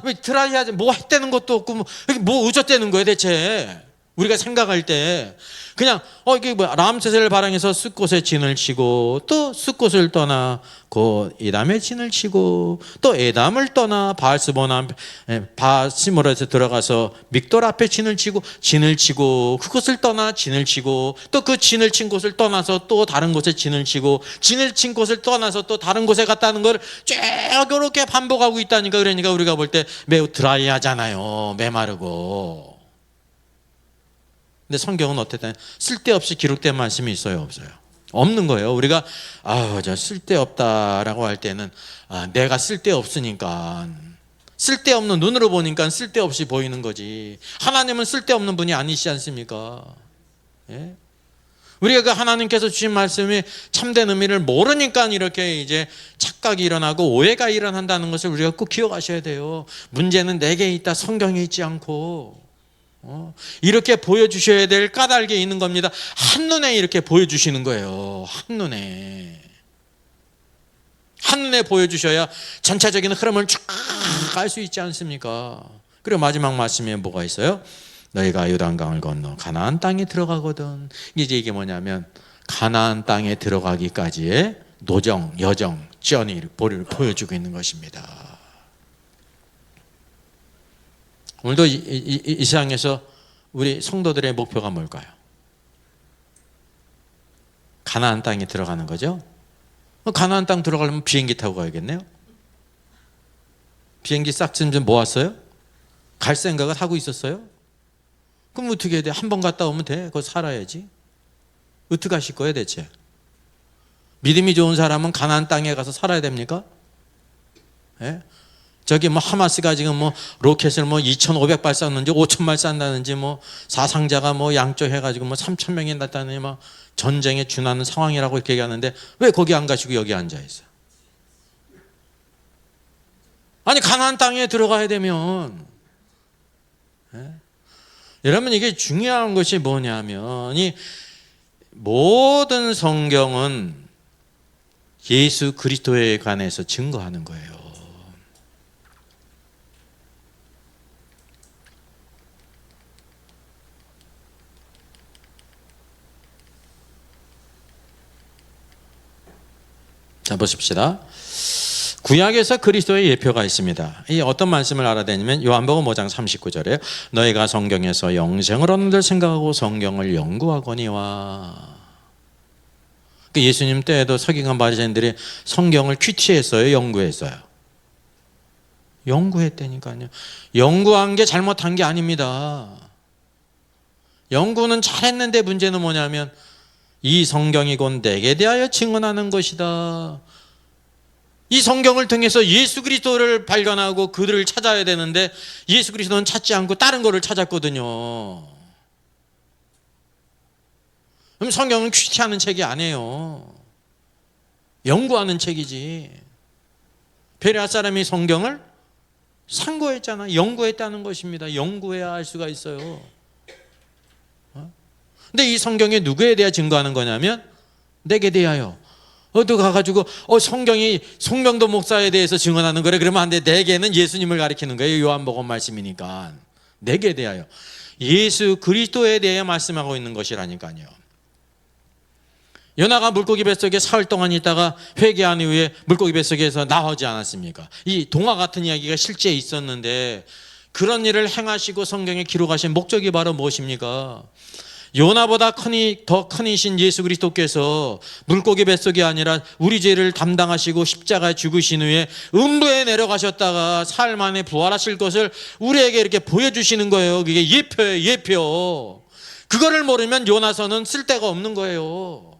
왜 드라이하지? 뭐 했다는 것도 없고 뭐 어쩌다는 거예요, 대체? 우리가 생각할 때 그냥 이게 람셋을 발행해서 숫곳에 진을 치고 또 숫곳을 떠나 곧 에담에 진을 치고 또 에담을 떠나 바알스모라에서 들어가서 믹돌 앞에 진을 치고 그곳을 떠나 진을 치고 또 그 진을 친 곳을 떠나서 또 다른 곳에 진을 치고 진을 친 곳을 떠나서 또 다른 곳에 갔다는 걸 쭉 이렇게 반복하고 있다니까. 그러니까 우리가 볼 때 매우 드라이하잖아요. 메마르고. 근데 성경은 어쨌든 쓸데없이 기록된 말씀이 있어요, 없어요? 없는 거예요. 우리가 저 쓸데없다라고 할 때는 내가 쓸데없으니까, 쓸데없는 눈으로 보니까 쓸데없이 보이는 거지. 하나님은 쓸데없는 분이 아니시지 않습니까? 예? 우리가 그 하나님께서 주신 말씀이 참된 의미를 모르니까 이렇게 이제 착각이 일어나고 오해가 일어난다는 것을 우리가 꼭 기억하셔야 돼요. 문제는 내게 있다, 성경에 있지 않고. 이렇게 보여주셔야 될 까닭에 있는 겁니다. 한눈에 이렇게 보여주시는 거예요. 한눈에 보여주셔야 전체적인 흐름을 쫙 알 수 있지 않습니까? 그리고 마지막 말씀에 뭐가 있어요? 너희가 요단강을 건너 가나안 땅에 들어가거든. 이게 뭐냐면 가나안 땅에 들어가기까지의 노정, 여정, 저니를 보여주고 있는 것입니다. 오늘도 이 세상에서 우리 성도들의 목표가 뭘까요? 가나안 땅에 들어가는 거죠. 가나안 땅 들어가려면 비행기 타고 가야겠네요. 비행기 싹 좀 모았어요? 갈 생각을 하고 있었어요? 그럼 어떻게 해야 돼? 한 번 갔다 오면 돼. 그거 살아야지. 어떻게 하실 거예요 대체? 믿음이 좋은 사람은 가나안 땅에 가서 살아야 됩니까? 예? 저기 하마스가 지금 로켓을 2,500발 쐈는지 5,000발 쐈다는지 사상자가 양쪽 해가지고 3,000명이 났다느니 전쟁에 준하는 상황이라고 이렇게 얘기하는데 왜 거기 안 가시고 여기 앉아 있어요? 아니 가나안 땅에 들어가야 되면, 여러분 이게 중요한 것이 뭐냐면 이 모든 성경은 예수 그리스도에 관해서 증거하는 거예요. 자 보십시다. 구약에서 그리스도의 예표가 있습니다. 이 어떤 말씀을 알아내냐면 요한복음 5장 39절에 너희가 성경에서 영생을 얻는 생각하고 성경을 연구하거니와. 예수님 때에도 서기관 바리새인들이 성경을 큐티했어요, 연구했어요? 연구했다니까요. 연구한 게 잘못한 게 아닙니다. 연구는 잘했는데 문제는 뭐냐면 이 성경이 곧 내게 대하여 증언하는 것이다. 이 성경을 통해서 예수 그리스도를 발견하고 그들을 찾아야 되는데 예수 그리스도는 찾지 않고 다른 거를 찾았거든요. 그럼 성경은 큐티하는 책이 아니에요. 연구하는 책이지. 베레아 사람이 성경을 상고했잖아. 연구했다는 것입니다. 연구해야 알 수가 있어요. 근데 이 성경이 누구에 대해 증거하는 거냐면 내게 대하여. 어디 가가지고 성경이 송명도 목사에 대해서 증언하는 거래. 그러면 안 돼. 내게는 예수님을 가리키는 거예요. 요한복음 말씀이니까. 내게 대하여. 예수 그리스도에 대해 말씀하고 있는 것이라니까요. 요나가 물고기 뱃속에 사흘 동안 있다가 회개한 이후에 물고기 뱃속에서 나오지 않았습니까? 이 동화 같은 이야기가 실제 있었는데 그런 일을 행하시고 성경에 기록하신 목적이 바로 무엇입니까? 요나보다 더 큰 이신 예수 그리스도께서 물고기 뱃속이 아니라 우리 죄를 담당하시고 십자가에 죽으신 후에 음부에 내려가셨다가 사흘 만에 부활하실 것을 우리에게 이렇게 보여주시는 거예요. 그게 예표예요, 예표. 그거를 모르면 요나서는 쓸데가 없는 거예요.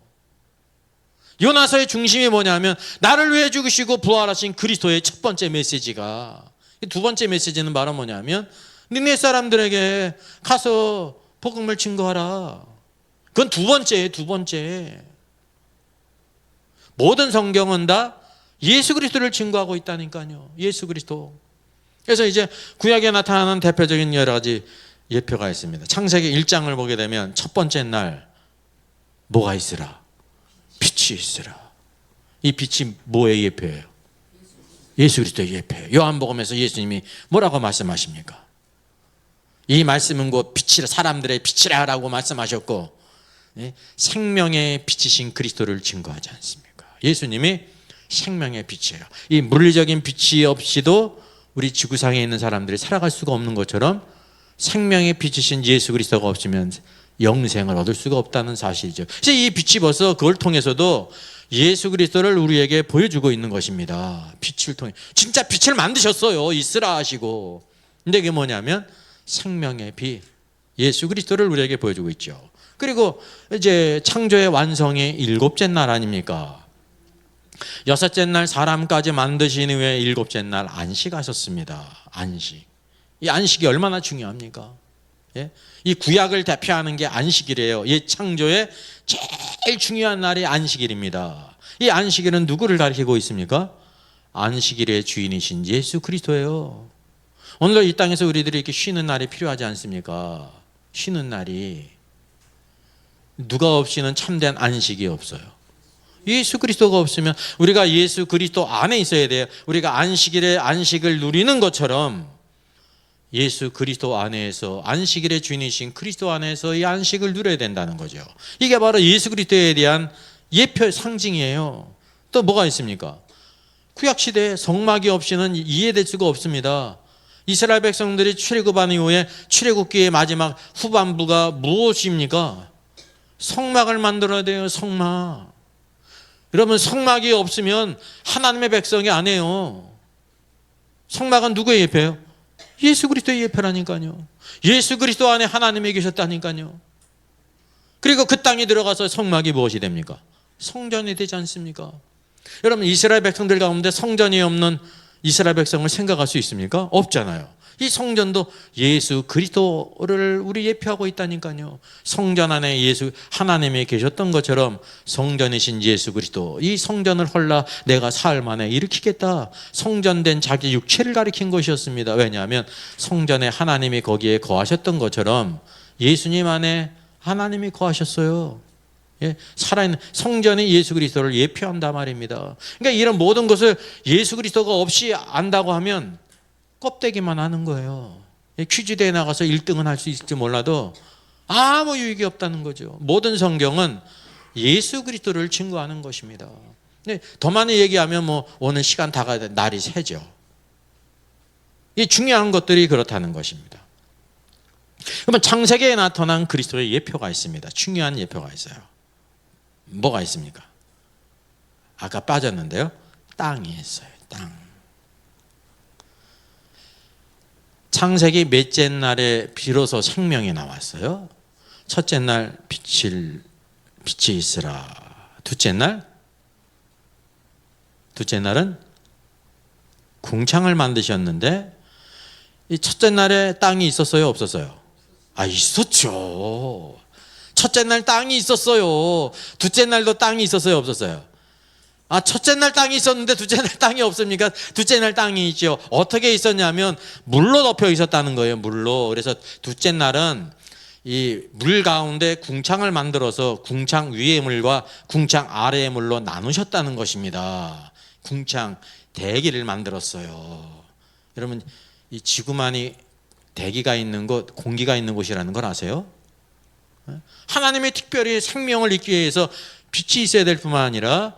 요나서의 중심이 뭐냐면 나를 위해 죽으시고 부활하신 그리스도의 첫 번째 메시지가, 두 번째 메시지는 바로 뭐냐면 니네 사람들에게 가서 복음을 증거하라. 그건 두 번째예요, 두 번째. 모든 성경은 다 예수 그리스도를 증거하고 있다니까요. 예수 그리스도. 그래서 이제 구약에 나타나는 대표적인 여러 가지 예표가 있습니다. 창세기 1장을 보게 되면 첫 번째 날 뭐가 있으라? 빛이 있으라. 이 빛이 뭐의 예표예요? 예수 그리스도의 예표예요. 요한복음에서 예수님이 뭐라고 말씀하십니까? 이 말씀은 곧 빛이라, 사람들의 빛이라라고 말씀하셨고 생명의 빛이신 그리스도를 증거하지 않습니까? 예수님이 생명의 빛이에요. 이 물리적인 빛이 없이도 우리 지구상에 있는 사람들이 살아갈 수가 없는 것처럼 생명의 빛이신 예수 그리스도가 없으면 영생을 얻을 수가 없다는 사실이죠. 그래서 이 빛이 벌써 그걸 통해서도 예수 그리스도를 우리에게 보여주고 있는 것입니다. 빛을 통해. 진짜 빛을 만드셨어요. 있으라 하시고. 근데 이게 뭐냐면 생명의 빛. 예수 그리스도를 우리에게 보여주고 있죠. 그리고 이제 창조의 완성이 7째 날 아닙니까? 6째 날 사람까지 만드신 후에 7째 날 안식하셨습니다. 안식. 이 안식이 얼마나 중요합니까? 예? 이 구약을 대표하는 게 안식일이에요. 이 창조의 제일 중요한 날이 안식일입니다. 이 안식일은 누구를 가리키고 있습니까? 안식일의 주인이신 예수 그리스도예요. 오늘 이 땅에서 우리들이 이렇게 쉬는 날이 필요하지 않습니까? 쉬는 날이. 누가 없이는 참된 안식이 없어요. 예수 그리스도가 없으면 우리가 예수 그리스도 안에 있어야 돼요. 우리가 안식일에 안식을 누리는 것처럼 예수 그리스도 안에서 안식일의 주인이신 그리스도 안에서 이 안식을 누려야 된다는 거죠. 이게 바로 예수 그리스도에 대한 예표 상징이에요. 또 뭐가 있습니까? 구약시대에 성막이 없이는 이해될 수가 없습니다. 이스라엘 백성들이 출애굽한 이후에 출애굽기의 마지막 후반부가 무엇입니까? 성막을 만들어야 돼요. 성막. 여러분, 성막이 없으면 하나님의 백성이 아니에요. 성막은 누구의 예표예요? 예수 그리스도의 예표라니까요. 예수 그리스도 안에 하나님이 계셨다니까요. 그리고 그 땅에 들어가서 성막이 무엇이 됩니까? 성전이 되지 않습니까? 여러분, 이스라엘 백성들 가운데 성전이 없는 이스라엘 백성을 생각할 수 있습니까? 없잖아요. 이 성전도 예수 그리스도를 우리 예표하고 있다니까요. 성전 안에 예수 하나님이 계셨던 것처럼 성전이신 예수 그리스도, 이 성전을 헐라 내가 사흘 만에 일으키겠다. 성전된 자기 육체를 가리킨 것이었습니다. 왜냐하면 성전에 하나님이 거기에 거하셨던 것처럼 예수님 안에 하나님이 거하셨어요. 예, 살아있는 성전이 예수 그리스도를 예표한다 말입니다. 그러니까 이런 모든 것을 예수 그리스도가 없이 안다고 하면 껍데기만 하는 거예요. 퀴즈대에 나가서 1등은 할 수 있을지 몰라도 아무 유익이 없다는 거죠. 모든 성경은 예수 그리스도를 증거하는 것입니다. 더 많이 얘기하면 오늘 시간 다 가야 돼. 날이 새죠. 이 중요한 것들이 그렇다는 것입니다. 그러면 창세기에 나타난 그리스도의 예표가 있습니다. 중요한 예표가 있어요. 뭐가 있습니까? 아까 빠졌는데요. 땅이 있어요. 땅. 창세기 몇째 날에 비로소 생명이 나왔어요. 첫째 날 빛이 있으라. 둘째 날은 궁창을 만드셨는데 이 첫째 날에 땅이 있었어요, 없었어요? 있었죠. 첫째 날 땅이 있었어요. 둘째 날도 땅이 있었어요, 없었어요? 첫째 날 땅이 있었는데 둘째 날 땅이 없습니까? 둘째 날 땅이 있죠. 어떻게 있었냐면 물로 덮여 있었다는 거예요. 물로. 그래서 둘째 날은 이 물 가운데 궁창을 만들어서 궁창 위의 물과 궁창 아래의 물로 나누셨다는 것입니다. 궁창 대기를 만들었어요. 여러분, 이 지구만이 대기가 있는 곳, 공기가 있는 곳이라는 걸 아세요? 하나님이 특별히 생명을 잇기 위해서 빛이 있어야 될 뿐만 아니라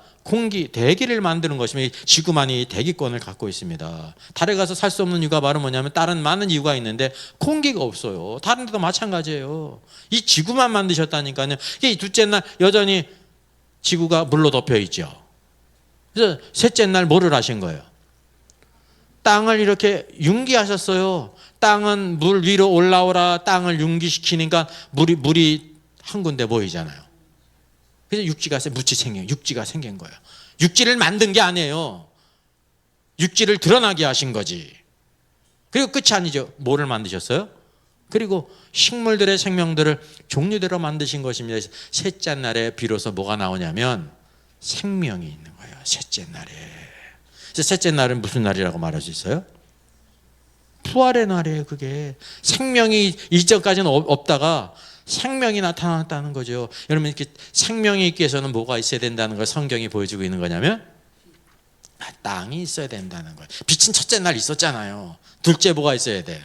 대기를 만드는 것이면 지구만이 대기권을 갖고 있습니다. 달에 가서 살 수 없는 이유가 바로 뭐냐면 다른 많은 이유가 있는데 공기가 없어요. 다른 데도 마찬가지예요. 이 지구만 만드셨다니까요. 이 둘째 날 여전히 지구가 물로 덮여 있죠. 그래서 셋째 날 뭐를 하신 거예요? 땅을 이렇게 융기하셨어요. 땅은 물 위로 올라오라. 땅을 융기시키니까 물이 한 군데 모이잖아요. 그래서 육지가 생긴 거예요. 육지를 만든 게 아니에요. 육지를 드러나게 하신 거지. 그리고 끝이 아니죠. 뭐를 만드셨어요? 그리고 식물들의 생명들을 종류대로 만드신 것입니다. 셋째 날에 비로소 뭐가 나오냐면 생명이 있는 거예요. 셋째 날에. 그래서 셋째 날은 무슨 날이라고 말할 수 있어요? 부활의 날이에요. 그게 생명이 이전까지는 없다가 생명이 나타났다는 거죠. 여러분, 이렇게 생명이 있기 위해서는 뭐가 있어야 된다는 걸 성경이 보여주고 있는 거냐면 땅이 있어야 된다는 거예요. 빛은 첫째 날 있었잖아요. 둘째 뭐가 있어야 돼요?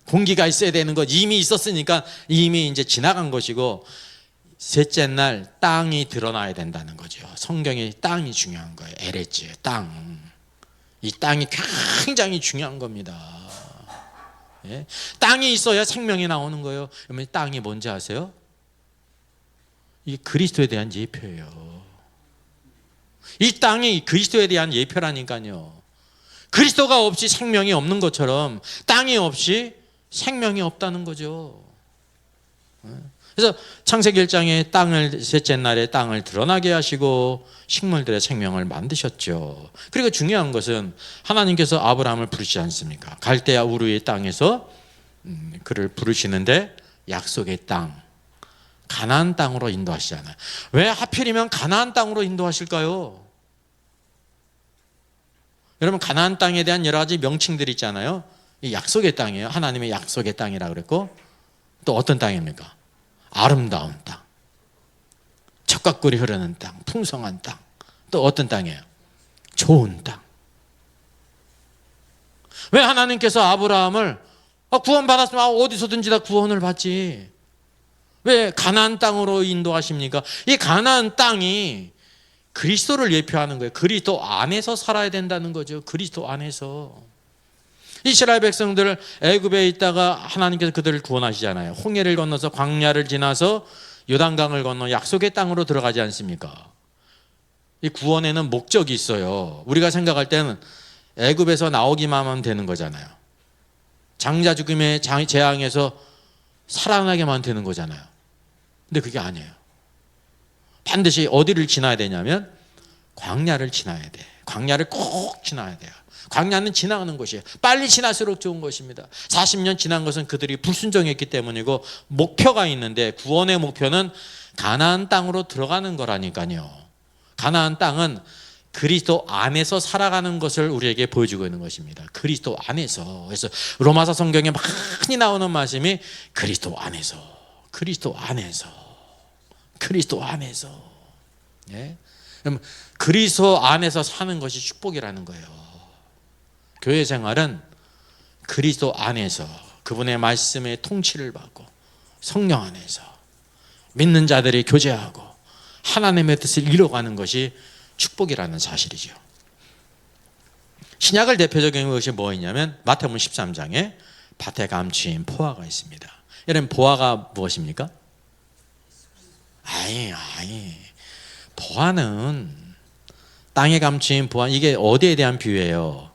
공기가 있어야 되는 것. 이미 있었으니까 이미 이제 지나간 것이고, 셋째 날 땅이 드러나야 된다는 거죠. 성경에 땅이 중요한 거예요. 에레츠, 땅. 이 땅이 굉장히 중요한 겁니다. 예? 땅이 있어야 생명이 나오는 거예요. 그러면 땅이 뭔지 아세요? 이게 그리스도에 대한 예표예요. 이 땅이 그리스도에 대한 예표라니까요. 그리스도가 없이 생명이 없는 것처럼 땅이 없이 생명이 없다는 거죠. 그래서 창세기 1장에 땅을 셋째 날에 땅을 드러나게 하시고 식물들의 생명을 만드셨죠. 그리고 중요한 것은 하나님께서 아브라함을 부르시지 않습니까? 갈대아 우르의 땅에서 그를 부르시는데 약속의 땅, 가나안 땅으로 인도하시잖아요. 왜 하필이면 가나안 땅으로 인도하실까요? 여러분, 가나안 땅에 대한 여러 가지 명칭들이 있잖아요. 이 약속의 땅이에요. 하나님의 약속의 땅이라고 그랬고, 또 어떤 땅입니까? 아름다운 땅, 젖과 꿀이 흐르는 땅, 풍성한 땅. 또 어떤 땅이에요? 좋은 땅. 왜 하나님께서 아브라함을 구원받았으면 어디서든지 다 구원을 받지, 왜 가나안 땅으로 인도하십니까? 이 가나안 땅이 그리스도를 예표하는 거예요. 그리스도 안에서 살아야 된다는 거죠. 그리스도 안에서. 이스라엘 백성들 애굽에 있다가 하나님께서 그들을 구원하시잖아요. 홍해를 건너서 광야를 지나서 요단강을 건너 약속의 땅으로 들어가지 않습니까? 이 구원에는 목적이 있어요. 우리가 생각할 때는 애굽에서 나오기만 하면 되는 거잖아요. 장자 죽음의 재앙에서 살아나게만 되는 거잖아요. 근데 그게 아니에요. 반드시 어디를 지나야 되냐면 광야를 지나야 돼. 광야를 꼭 지나야 돼요. 광야는 지나가는 것이에요. 빨리 지날수록 좋은 것입니다. 40년 지난 것은 그들이 불순종했기 때문이고, 목표가 있는데 구원의 목표는 가나안 땅으로 들어가는 거라니까요. 가나안 땅은 그리스도 안에서 살아가는 것을 우리에게 보여주고 있는 것입니다. 그리스도 안에서. 그래서 로마서 성경에 많이 나오는 말씀이 그리스도 안에서, 그리스도 안에서, 그리스도 안에서. 예? 그럼 그리스도 안에서 사는 것이 축복이라는 거예요. 교회 생활은 그리스도 안에서 그분의 말씀의 통치를 받고 성령 안에서 믿는 자들이 교제하고 하나님의 뜻을 이뤄가는 것이 축복이라는 사실이죠. 신약을 대표적인 것이 뭐였냐면 마태복음 13장에 밭에 감추인 보화가 있습니다. 여러분, 보화가 무엇입니까? 아니, 보화는 땅에 감추인 보화, 이게 어디에 대한 비유예요?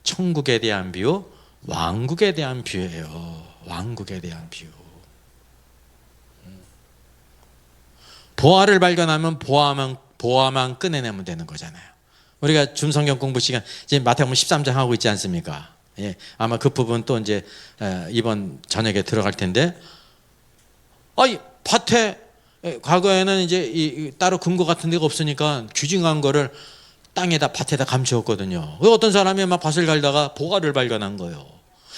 천국에 대한 비유, 왕국에 대한 비유예요. 왕국에 대한 비유. 보화를 발견하면 보화만 꺼내내면 되는 거잖아요. 우리가 줌성경 공부 시간 이제 마태복음 13장 하고 있지 않습니까? 예, 아마 그 부분 또 이제 이번 저녁에 들어갈 텐데, 밭에 과거에는 이제 따로 근거 같은 데가 없으니까 귀중한 거를 땅에다 밭에다 감추었거든요. 어떤 사람이 막 밭을 갈다가 보화를 발견한 거예요.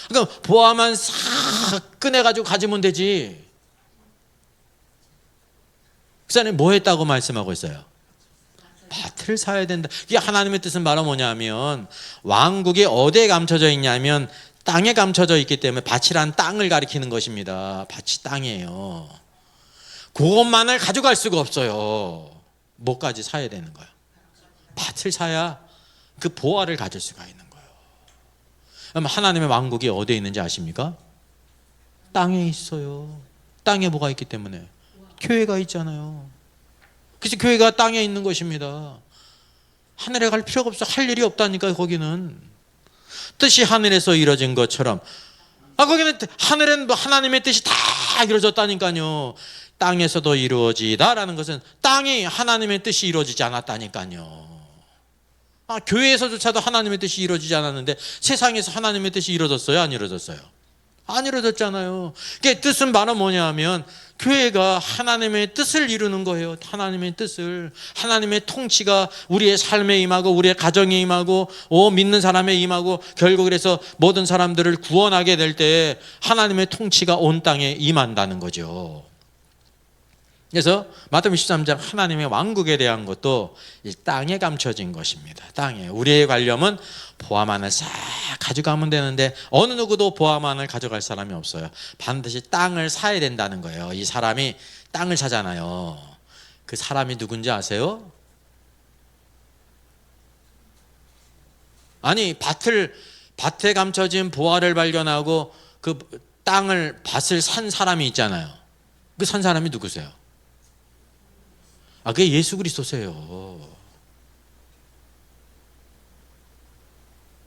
그러니까 보화만 싹 꺼내가지고 가지면 되지. 그 사람이 뭐 했다고 말씀하고 있어요? 밭을 사야 된다. 이게 하나님의 뜻은 바로 뭐냐면, 왕국이 어디에 감춰져 있냐면 땅에 감춰져 있기 때문에 밭이란 땅을 가리키는 것입니다. 밭이 땅이에요. 그것만을 가져갈 수가 없어요. 뭐까지 사야 되는 거예요? 밭을 사야 그 보화를 가질 수가 있는 거예요. 그럼 하나님의 왕국이 어디에 있는지 아십니까? 땅에 있어요. 땅에 뭐가 있기 때문에? 교회가 있잖아요. 그래서 교회가 땅에 있는 것입니다. 하늘에 갈 필요가 없어. 할 일이 없다니까. 거기는 뜻이 하늘에서 이루어진 것처럼, 거기는 하늘엔 하나님의 뜻이 다 이루어졌다니까요. 땅에서도 이루어지다라는 것은 땅이 하나님의 뜻이 이루어지지 않았다니까요. 교회에서조차도 하나님의 뜻이 이루어지지 않았는데 세상에서 하나님의 뜻이 이루어졌어요? 안 이루어졌어요? 안 이루어졌잖아요. 그게 뜻은 바로 뭐냐면 교회가 하나님의 뜻을 이루는 거예요. 하나님의 뜻을. 하나님의 통치가 우리의 삶에 임하고 우리의 가정에 임하고 믿는 사람에 임하고, 결국 그래서 모든 사람들을 구원하게 될 때 하나님의 통치가 온 땅에 임한다는 거죠. 그래서 마태복음 13장 하나님의 왕국에 대한 것도 이 땅에 감춰진 것입니다. 땅에. 우리의 관념은 보화만을 싹 가져가면 되는데 어느 누구도 보화만을 가져갈 사람이 없어요. 반드시 땅을 사야 된다는 거예요. 이 사람이 땅을 사잖아요. 그 사람이 누군지 아세요? 아니, 밭에 감춰진 보화를 발견하고 그 밭을 산 사람이 있잖아요. 그 산 사람이 누구세요? 그게 예수 그리스도세요.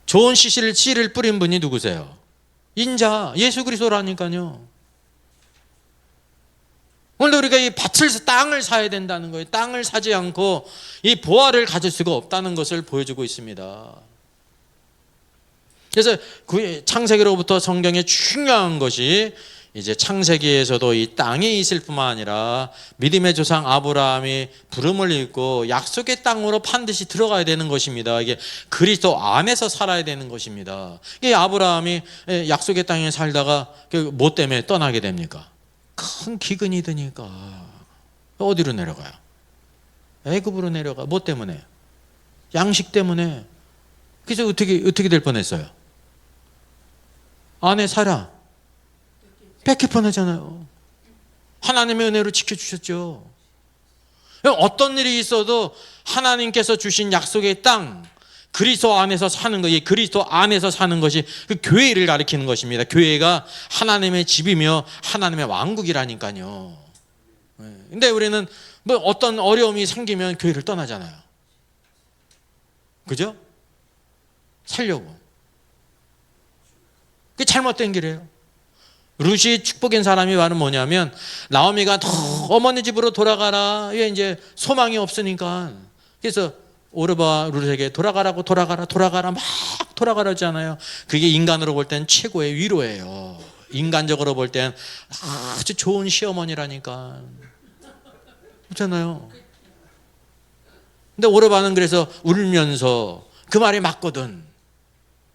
좋은 씨를 뿌린 분이 누구세요? 인자, 예수 그리스도라니까요. 오늘 우리가 이 땅을 사야 된다는 거예요. 땅을 사지 않고 이 보화를 가질 수가 없다는 것을 보여주고 있습니다. 그래서 창세기로부터 성경에 중요한 것이 이제 창세기에서도 이 땅에 있을 뿐만 아니라 믿음의 조상 아브라함이 부름을 입고 약속의 땅으로 반드시 들어가야 되는 것입니다. 이게 그리스도 안에서 살아야 되는 것입니다. 이게 아브라함이 약속의 땅에 살다가 뭐 때문에 떠나게 됩니까? 큰 기근이 드니까 어디로 내려가요? 애굽으로 내려가. 뭐 때문에? 양식 때문에. 그래서 어떻게 될 뻔했어요? 아내 사라 뺏길 뻔하잖아요. 하나님의 은혜로 지켜주셨죠. 어떤 일이 있어도 하나님께서 주신 약속의 땅, 그리스도 안에서 사는 것, 이 그리스도 안에서 사는 것이 그 교회를 가리키는 것입니다. 교회가 하나님의 집이며 하나님의 왕국이라니까요. 근데 우리는 뭐 어떤 어려움이 생기면 교회를 떠나잖아요. 그죠? 살려고. 그게 잘못된 길이에요. 룻이 축복인 사람이 말은 뭐냐면, 나오미가 어머니 집으로 돌아가라. 왜 이제 소망이 없으니까. 그래서 오르바 룻에게 돌아가라 막 돌아가라잖아요. 그게 인간으로 볼 땐 최고의 위로예요. 인간적으로 볼 땐 아주 좋은 시어머니라니까. 그렇잖아요. 근데 오르바는 그래서 울면서 그 말이 맞거든.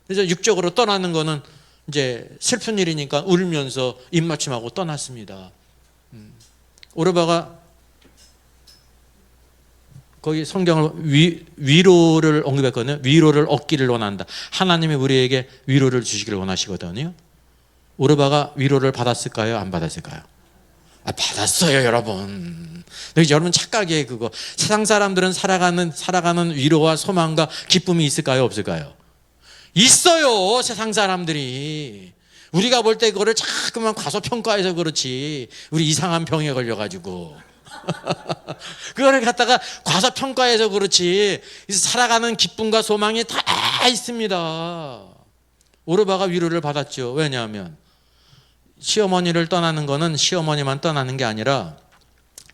그래서 육적으로 떠나는 거는 이제 슬픈 일이니까 울면서 입맞춤하고 떠났습니다. 오르바가 거기 성경을 위로를 언급했거든요. 위로를 얻기를 원한다. 하나님이 우리에게 위로를 주시기를 원하시거든요. 오르바가 위로를 받았을까요? 안 받았을까요? 받았어요, 여러분. 여러분 착각이에요, 그거. 세상 사람들은 살아가는 위로와 소망과 기쁨이 있을까요, 없을까요? 있어요, 세상 사람들이. 우리가 볼 때 그거를 자꾸만 과소평가해서 그렇지. 우리 이상한 병에 걸려가지고. 그거를 갖다가 과소평가해서 그렇지. 살아가는 기쁨과 소망이 다 있습니다. 오르바가 위로를 받았죠. 왜냐하면 시어머니를 떠나는 거는 시어머니만 떠나는 게 아니라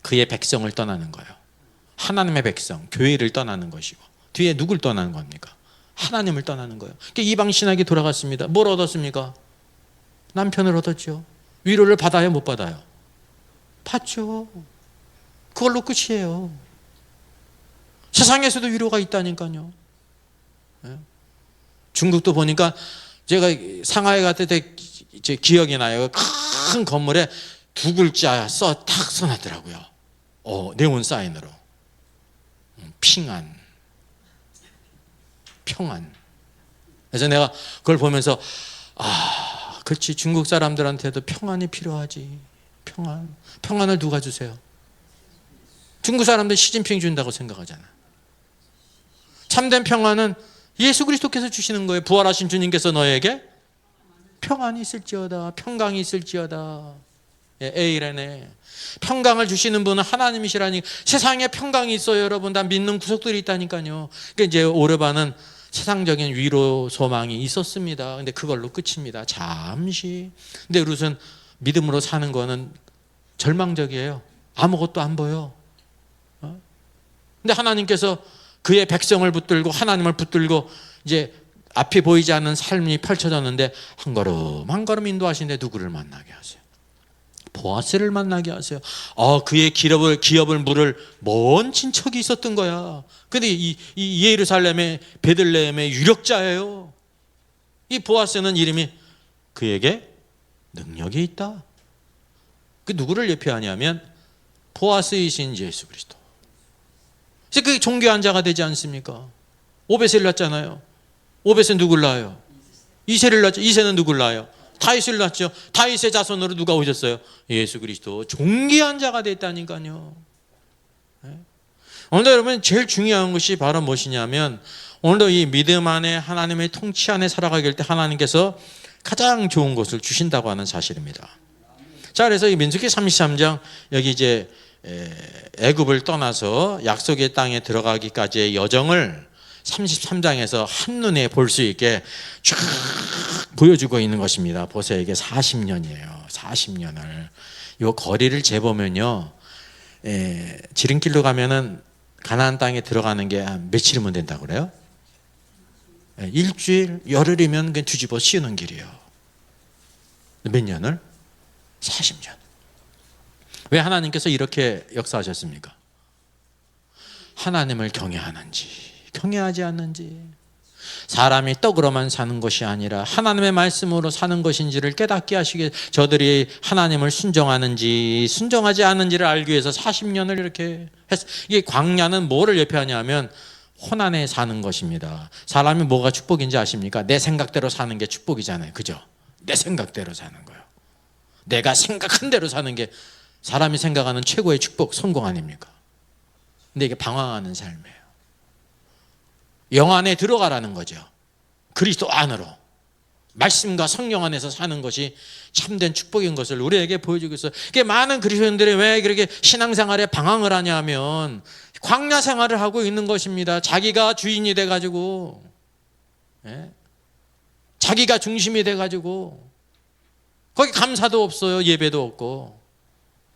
그의 백성을 떠나는 거예요. 하나님의 백성, 교회를 떠나는 것이고, 뒤에 누굴 떠나는 겁니까? 하나님을 떠나는 거예요. 이방 신학이 돌아갔습니다. 뭘 얻었습니까? 남편을 얻었죠. 위로를 받아요, 못 받아요? 받죠. 그걸로 끝이에요. 세상에서도 위로가 있다니까요. 중국도 보니까 제가 상하이 갔을 때 제 기억이 나요. 큰 건물에 두 글자 딱 써놨더라고요. 네온 사인으로. 핑안. 평안. 그래서 내가 그걸 보면서 그렇지, 중국 사람들한테도 평안이 필요하지. 평안을 누가 주세요? 중국 사람들 시진핑 준다고 생각하잖아. 참된 평안은 예수 그리스도께서 주시는 거예요. 부활하신 주님께서 너에게 평안이 있을지어다, 평강이 있을지어다. 에이레네. 평강을 주시는 분은 하나님이시라니. 세상에 평강이 있어요, 여러분. 다 믿는 구석들이 있다니까요. 그러니까 이제 오르바는 세상적인 위로 소망이 있었습니다. 근데 그걸로 끝입니다. 잠시. 근데 룻은 믿음으로 사는 거는 절망적이에요. 아무것도 안 보여. 근데 하나님께서 그의 백성을 붙들고 하나님을 붙들고 이제 앞이 보이지 않는 삶이 펼쳐졌는데 한 걸음 한 걸음 인도하시는데 누구를 만나게 하세요? 보아스를 만나게 하세요. 그의 기업을 물을 먼 친척이 있었던 거야. 근데 이 예루살렘의 베들레헴의 유력자예요. 이 보아스는 이름이 그에게 능력이 있다. 그 누구를 예표하냐면 보아스이신 예수 그리스도. 이제 그게 존귀한 자가 되지 않습니까? 오벳을 낳잖아요. 오벳은 누굴 낳아요? 이새를 낳죠. 이새는 누굴 낳아요? 다윗을 낳죠. 다윗의 자손으로 누가 오셨어요? 예수 그리스도. 존귀한 자가 됐다니까요. 오늘 여러분 제일 중요한 것이 바로 무엇이냐면, 오늘도 이 믿음 안에 하나님의 통치 안에 살아가게 될 때 하나님께서 가장 좋은 것을 주신다고 하는 사실입니다. 자, 그래서 이 민수기 33장 여기 이제 애굽을 떠나서 약속의 땅에 들어가기까지의 여정을 33장에서 한눈에 볼 수 있게 쫙 보여주고 있는 것입니다. 보세요. 이게 40년이에요. 40년을. 요 거리를 재보면요, 지름길로 가면은 가나안 땅에 들어가는 게 한 며칠이면 된다고 그래요? 일주일, 열흘이면 그냥 뒤집어 씌우는 길이에요. 몇 년을? 40년. 왜 하나님께서 이렇게 역사하셨습니까? 하나님을 경외하는지 경외하지 않는지, 사람이 떡으로만 사는 것이 아니라 하나님의 말씀으로 사는 것인지를 깨닫게 하시게, 저들이 하나님을 순종하는지 순종하지 않는지를 알기 위해서 40년을 이렇게 했어요. 이게 광야는 뭐를 예표하냐면 혼안에 사는 것입니다. 사람이 뭐가 축복인지 아십니까? 내 생각대로 사는 게 축복이잖아요. 그죠? 내 생각대로 사는 거예요. 내가 생각한 대로 사는 게 사람이 생각하는 최고의 축복, 성공 아닙니까? 근데 이게 방황하는 삶이에요. 영 안에 들어가라는 거죠. 그리스도 안으로, 말씀과 성령 안에서 사는 것이 참된 축복인 것을 우리에게 보여주고 있어요. 많은 그리스도인들이 왜 그렇게 신앙생활에 방황을 하냐면 광야 생활을 하고 있는 것입니다. 자기가 주인이 돼가지고, 자기가 중심이 돼가지고 거기 감사도 없어요. 예배도 없고.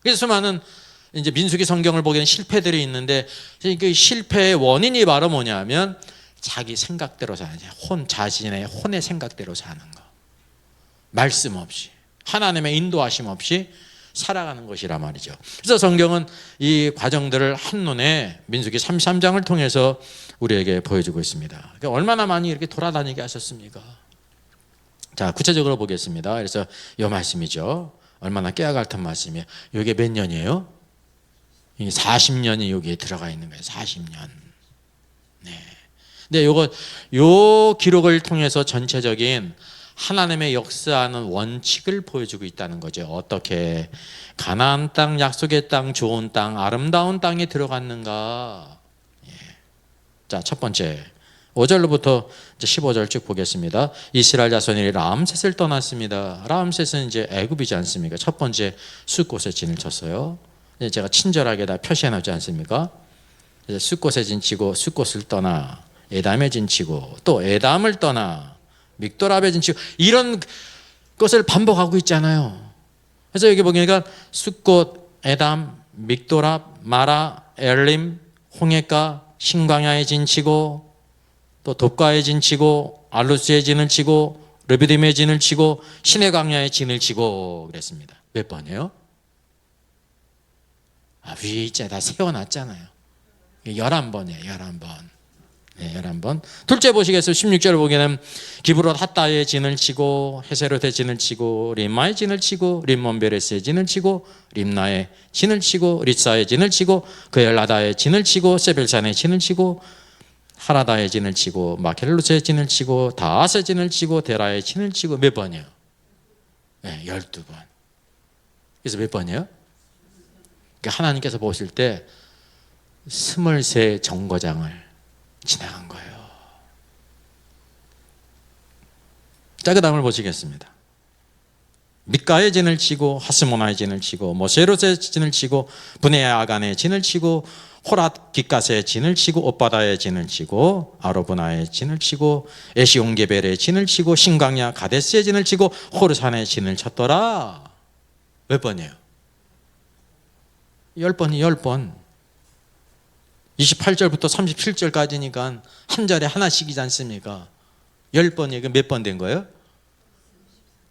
그래서 수많은 이제 민수기 성경을 보기에는 실패들이 있는데, 그 실패의 원인이 바로 뭐냐면 자기 생각대로 사는, 자신의 혼의 생각대로 사는 거, 말씀 없이 하나님의 인도하심 없이 살아가는 것이라 말이죠. 그래서 성경은 이 과정들을 한눈에 민수기 33장을 통해서 우리에게 보여주고 있습니다. 그러니까 얼마나 많이 이렇게 돌아다니게 하셨습니까? 자, 구체적으로 보겠습니다. 그래서 이 말씀이죠. 얼마나 깨알 같은 말씀이에요. 이게 몇 년이에요? 40년이 여기에 들어가 있는 거예요. 40년. 네. 근데 요 기록을 통해서 전체적인 하나님의 역사하는 원칙을 보여주고 있다는 거죠. 어떻게 가나안 땅, 약속의 땅, 좋은 땅, 아름다운 땅에 들어갔는가. 자, 첫 번째 5절로부터 15절 쭉 보겠습니다. 이스라엘 자손이 람셋을 떠났습니다. 람셋은 이제 애굽이지 않습니까? 첫 번째 숫곳에 진을 쳤어요. 제가 친절하게 다 표시해놨지 않습니까? 숫곳에 진치고 숫곳을 떠나 에담에 진치고 또 에담을 떠나 믹도랍에 진치고, 이런 것을 반복하고 있잖아요. 그래서 여기 보니까 숫곳, 에담, 믹도랍, 마라, 엘림, 홍해가, 신광야에 진치고 또 돕가에 진치고 알루스에 진을 치고 르비딤에 진을 치고 시내 광야에 진을 치고 그랬습니다. 몇 번이에요? 위에 있자 다 세워놨잖아요. 11번이에요. 11번. 네, 11번. 둘째 보시겠어요? 16절 보기에는 기브롯 핫다의 진을 치고 헤세롯의 진을 치고 림마의 진을 치고 림몬베레스의 진을 치고 림나의 진을 치고 리사의 진을 치고 그엘라다의 진을 치고 세벨산의 진을 치고 하라다의 진을 치고 마켈루스의 진을 치고 다앗의 진을 치고 데라의 진을 치고. 몇 번이에요? 네, 12번. 그래서 몇 번이에요? 그러니까 하나님께서 보실 때 23 정거장을 지나간 거예요. 자, 그 다음을 보시겠습니다. 밑가의 진을 치고 하스모나의 진을 치고 모세롯의 진을 치고 분의 아간의 진을 치고 호랏 깃갓의 진을 치고 엇바다의 진을 치고 아로브나의 진을 치고 에시온게벨의 진을 치고 신광야 가데스의 진을 치고 호르산의 진을 쳤더라. 몇 번이에요? 10번이 10번. 28절부터 37절까지니까 한 절에 하나씩이지 않습니까? 10번이 몇 번 된 거예요?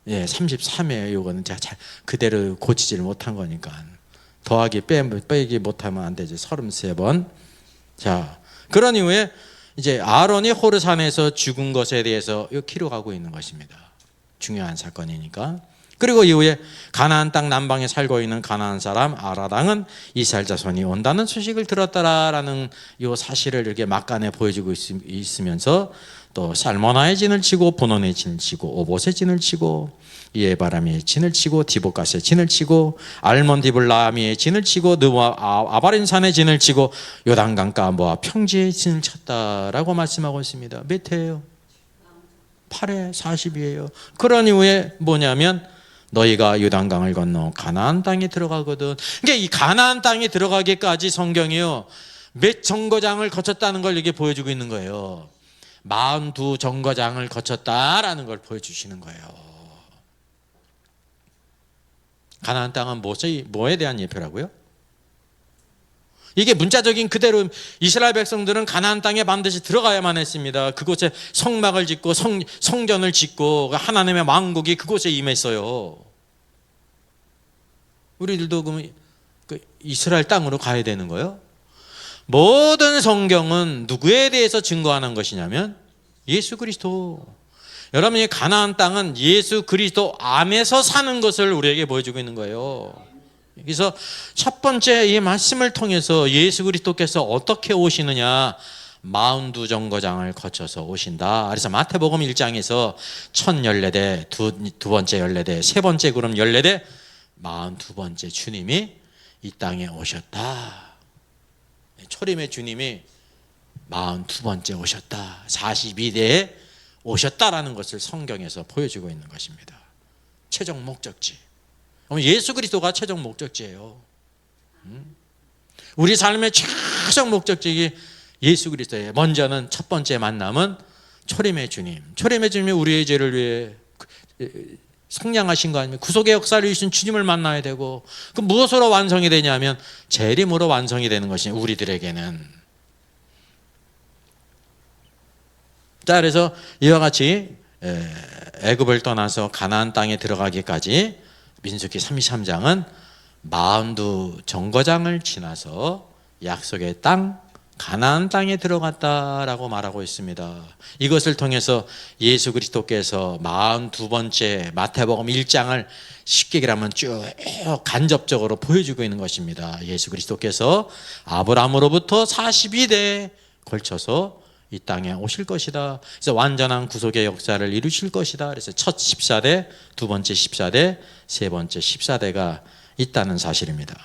예, 33이에요. 이거는 제가 잘 그대로 고치지를 못한 거니까. 더하기 빼기 못하면 안 되죠. 33번. 자, 그런 이후에 이제 아론이 호르산에서 죽은 것에 대해서 기록하고 있는 것입니다. 중요한 사건이니까. 그리고 이후에 가나안 땅 남방에 살고 있는 가나안 사람 아라당은 이스라엘 자손이 온다는 소식을 들었다라는 이 사실을 이렇게 막간에 보여주고 있으면서 또 살모나의 진을 치고 보논의 진을 치고 오봇의 진을 치고 이에바람의 진을 치고 디보갓의 진을 치고 알몬디블라미의 진을 치고 아바린산의 진을 치고 요단강가 모압 평지의 진을 쳤다라고 말씀하고 있습니다. 몇 회예요? 8회 40이에요. 그런 이후에 뭐냐면 너희가 요단강을 건너 가나안 땅에 들어가거든. 그러니까 이 가나안 땅에 들어가기까지 성경이요 몇 정거장을 거쳤다는 걸 이게 보여주고 있는 거예요. 42 정거장을 거쳤다라는 걸 보여주시는 거예요. 가나안 땅은 뭐에 대한 예표라고요? 이게 문자적인 그대로 이스라엘 백성들은 가나안 땅에 반드시 들어가야만 했습니다. 그곳에 성막을 짓고 성전을 짓고 하나님의 왕국이 그곳에 임했어요. 우리들도 그럼 이스라엘 땅으로 가야 되는 거예요? 모든 성경은 누구에 대해서 증거하는 것이냐면 예수 그리스도. 여러분이 가나안 땅은 예수 그리스도 안에서 사는 것을 우리에게 보여주고 있는 거예요. 그래서 첫 번째 이 말씀을 통해서 예수 그리스도께서 어떻게 오시느냐, 42정거장을 거쳐서 오신다. 그래서 마태복음 1장에서 첫 열례대, 두 번째 열례대, 세 번째 그룹 열례대, 42번째 주님이 이 땅에 오셨다. 초림의 주님이 42번째 오셨다. 42대에 오셨다라는 것을 성경에서 보여주고 있는 것입니다. 최종 목적지. 예수 그리스도가 최종 목적지예요. 우리 삶의 최종 목적지가 예수 그리스도예요. 먼저는 첫 번째 만남은 초림의 주님. 초림의 주님이 우리의 죄를 위해 성량하신 거 아닙니까? 구속의 역사를 이루신 주님을 만나야 되고, 그 무엇으로 완성이 되냐면 재림으로 완성이 되는 것이 우리들에게는. 자, 그래서 이와 같이 애굽을 떠나서 가나안 땅에 들어가기까지 민수기 33장은 42정거장을 지나서 약속의 땅 가나안 땅에 들어갔다라고 말하고 있습니다. 이것을 통해서 예수 그리스도께서 42번째 마태복음 1장을 쉽게 얘기하면 쭉 간접적으로 보여주고 있는 것입니다. 예수 그리스도께서 아브라함으로부터 42대에 걸쳐서 이 땅에 오실 것이다. 그래서 완전한 구속의 역사를 이루실 것이다. 그래서 첫 14대, 두 번째 14대, 세 번째 14대가 있다는 사실입니다.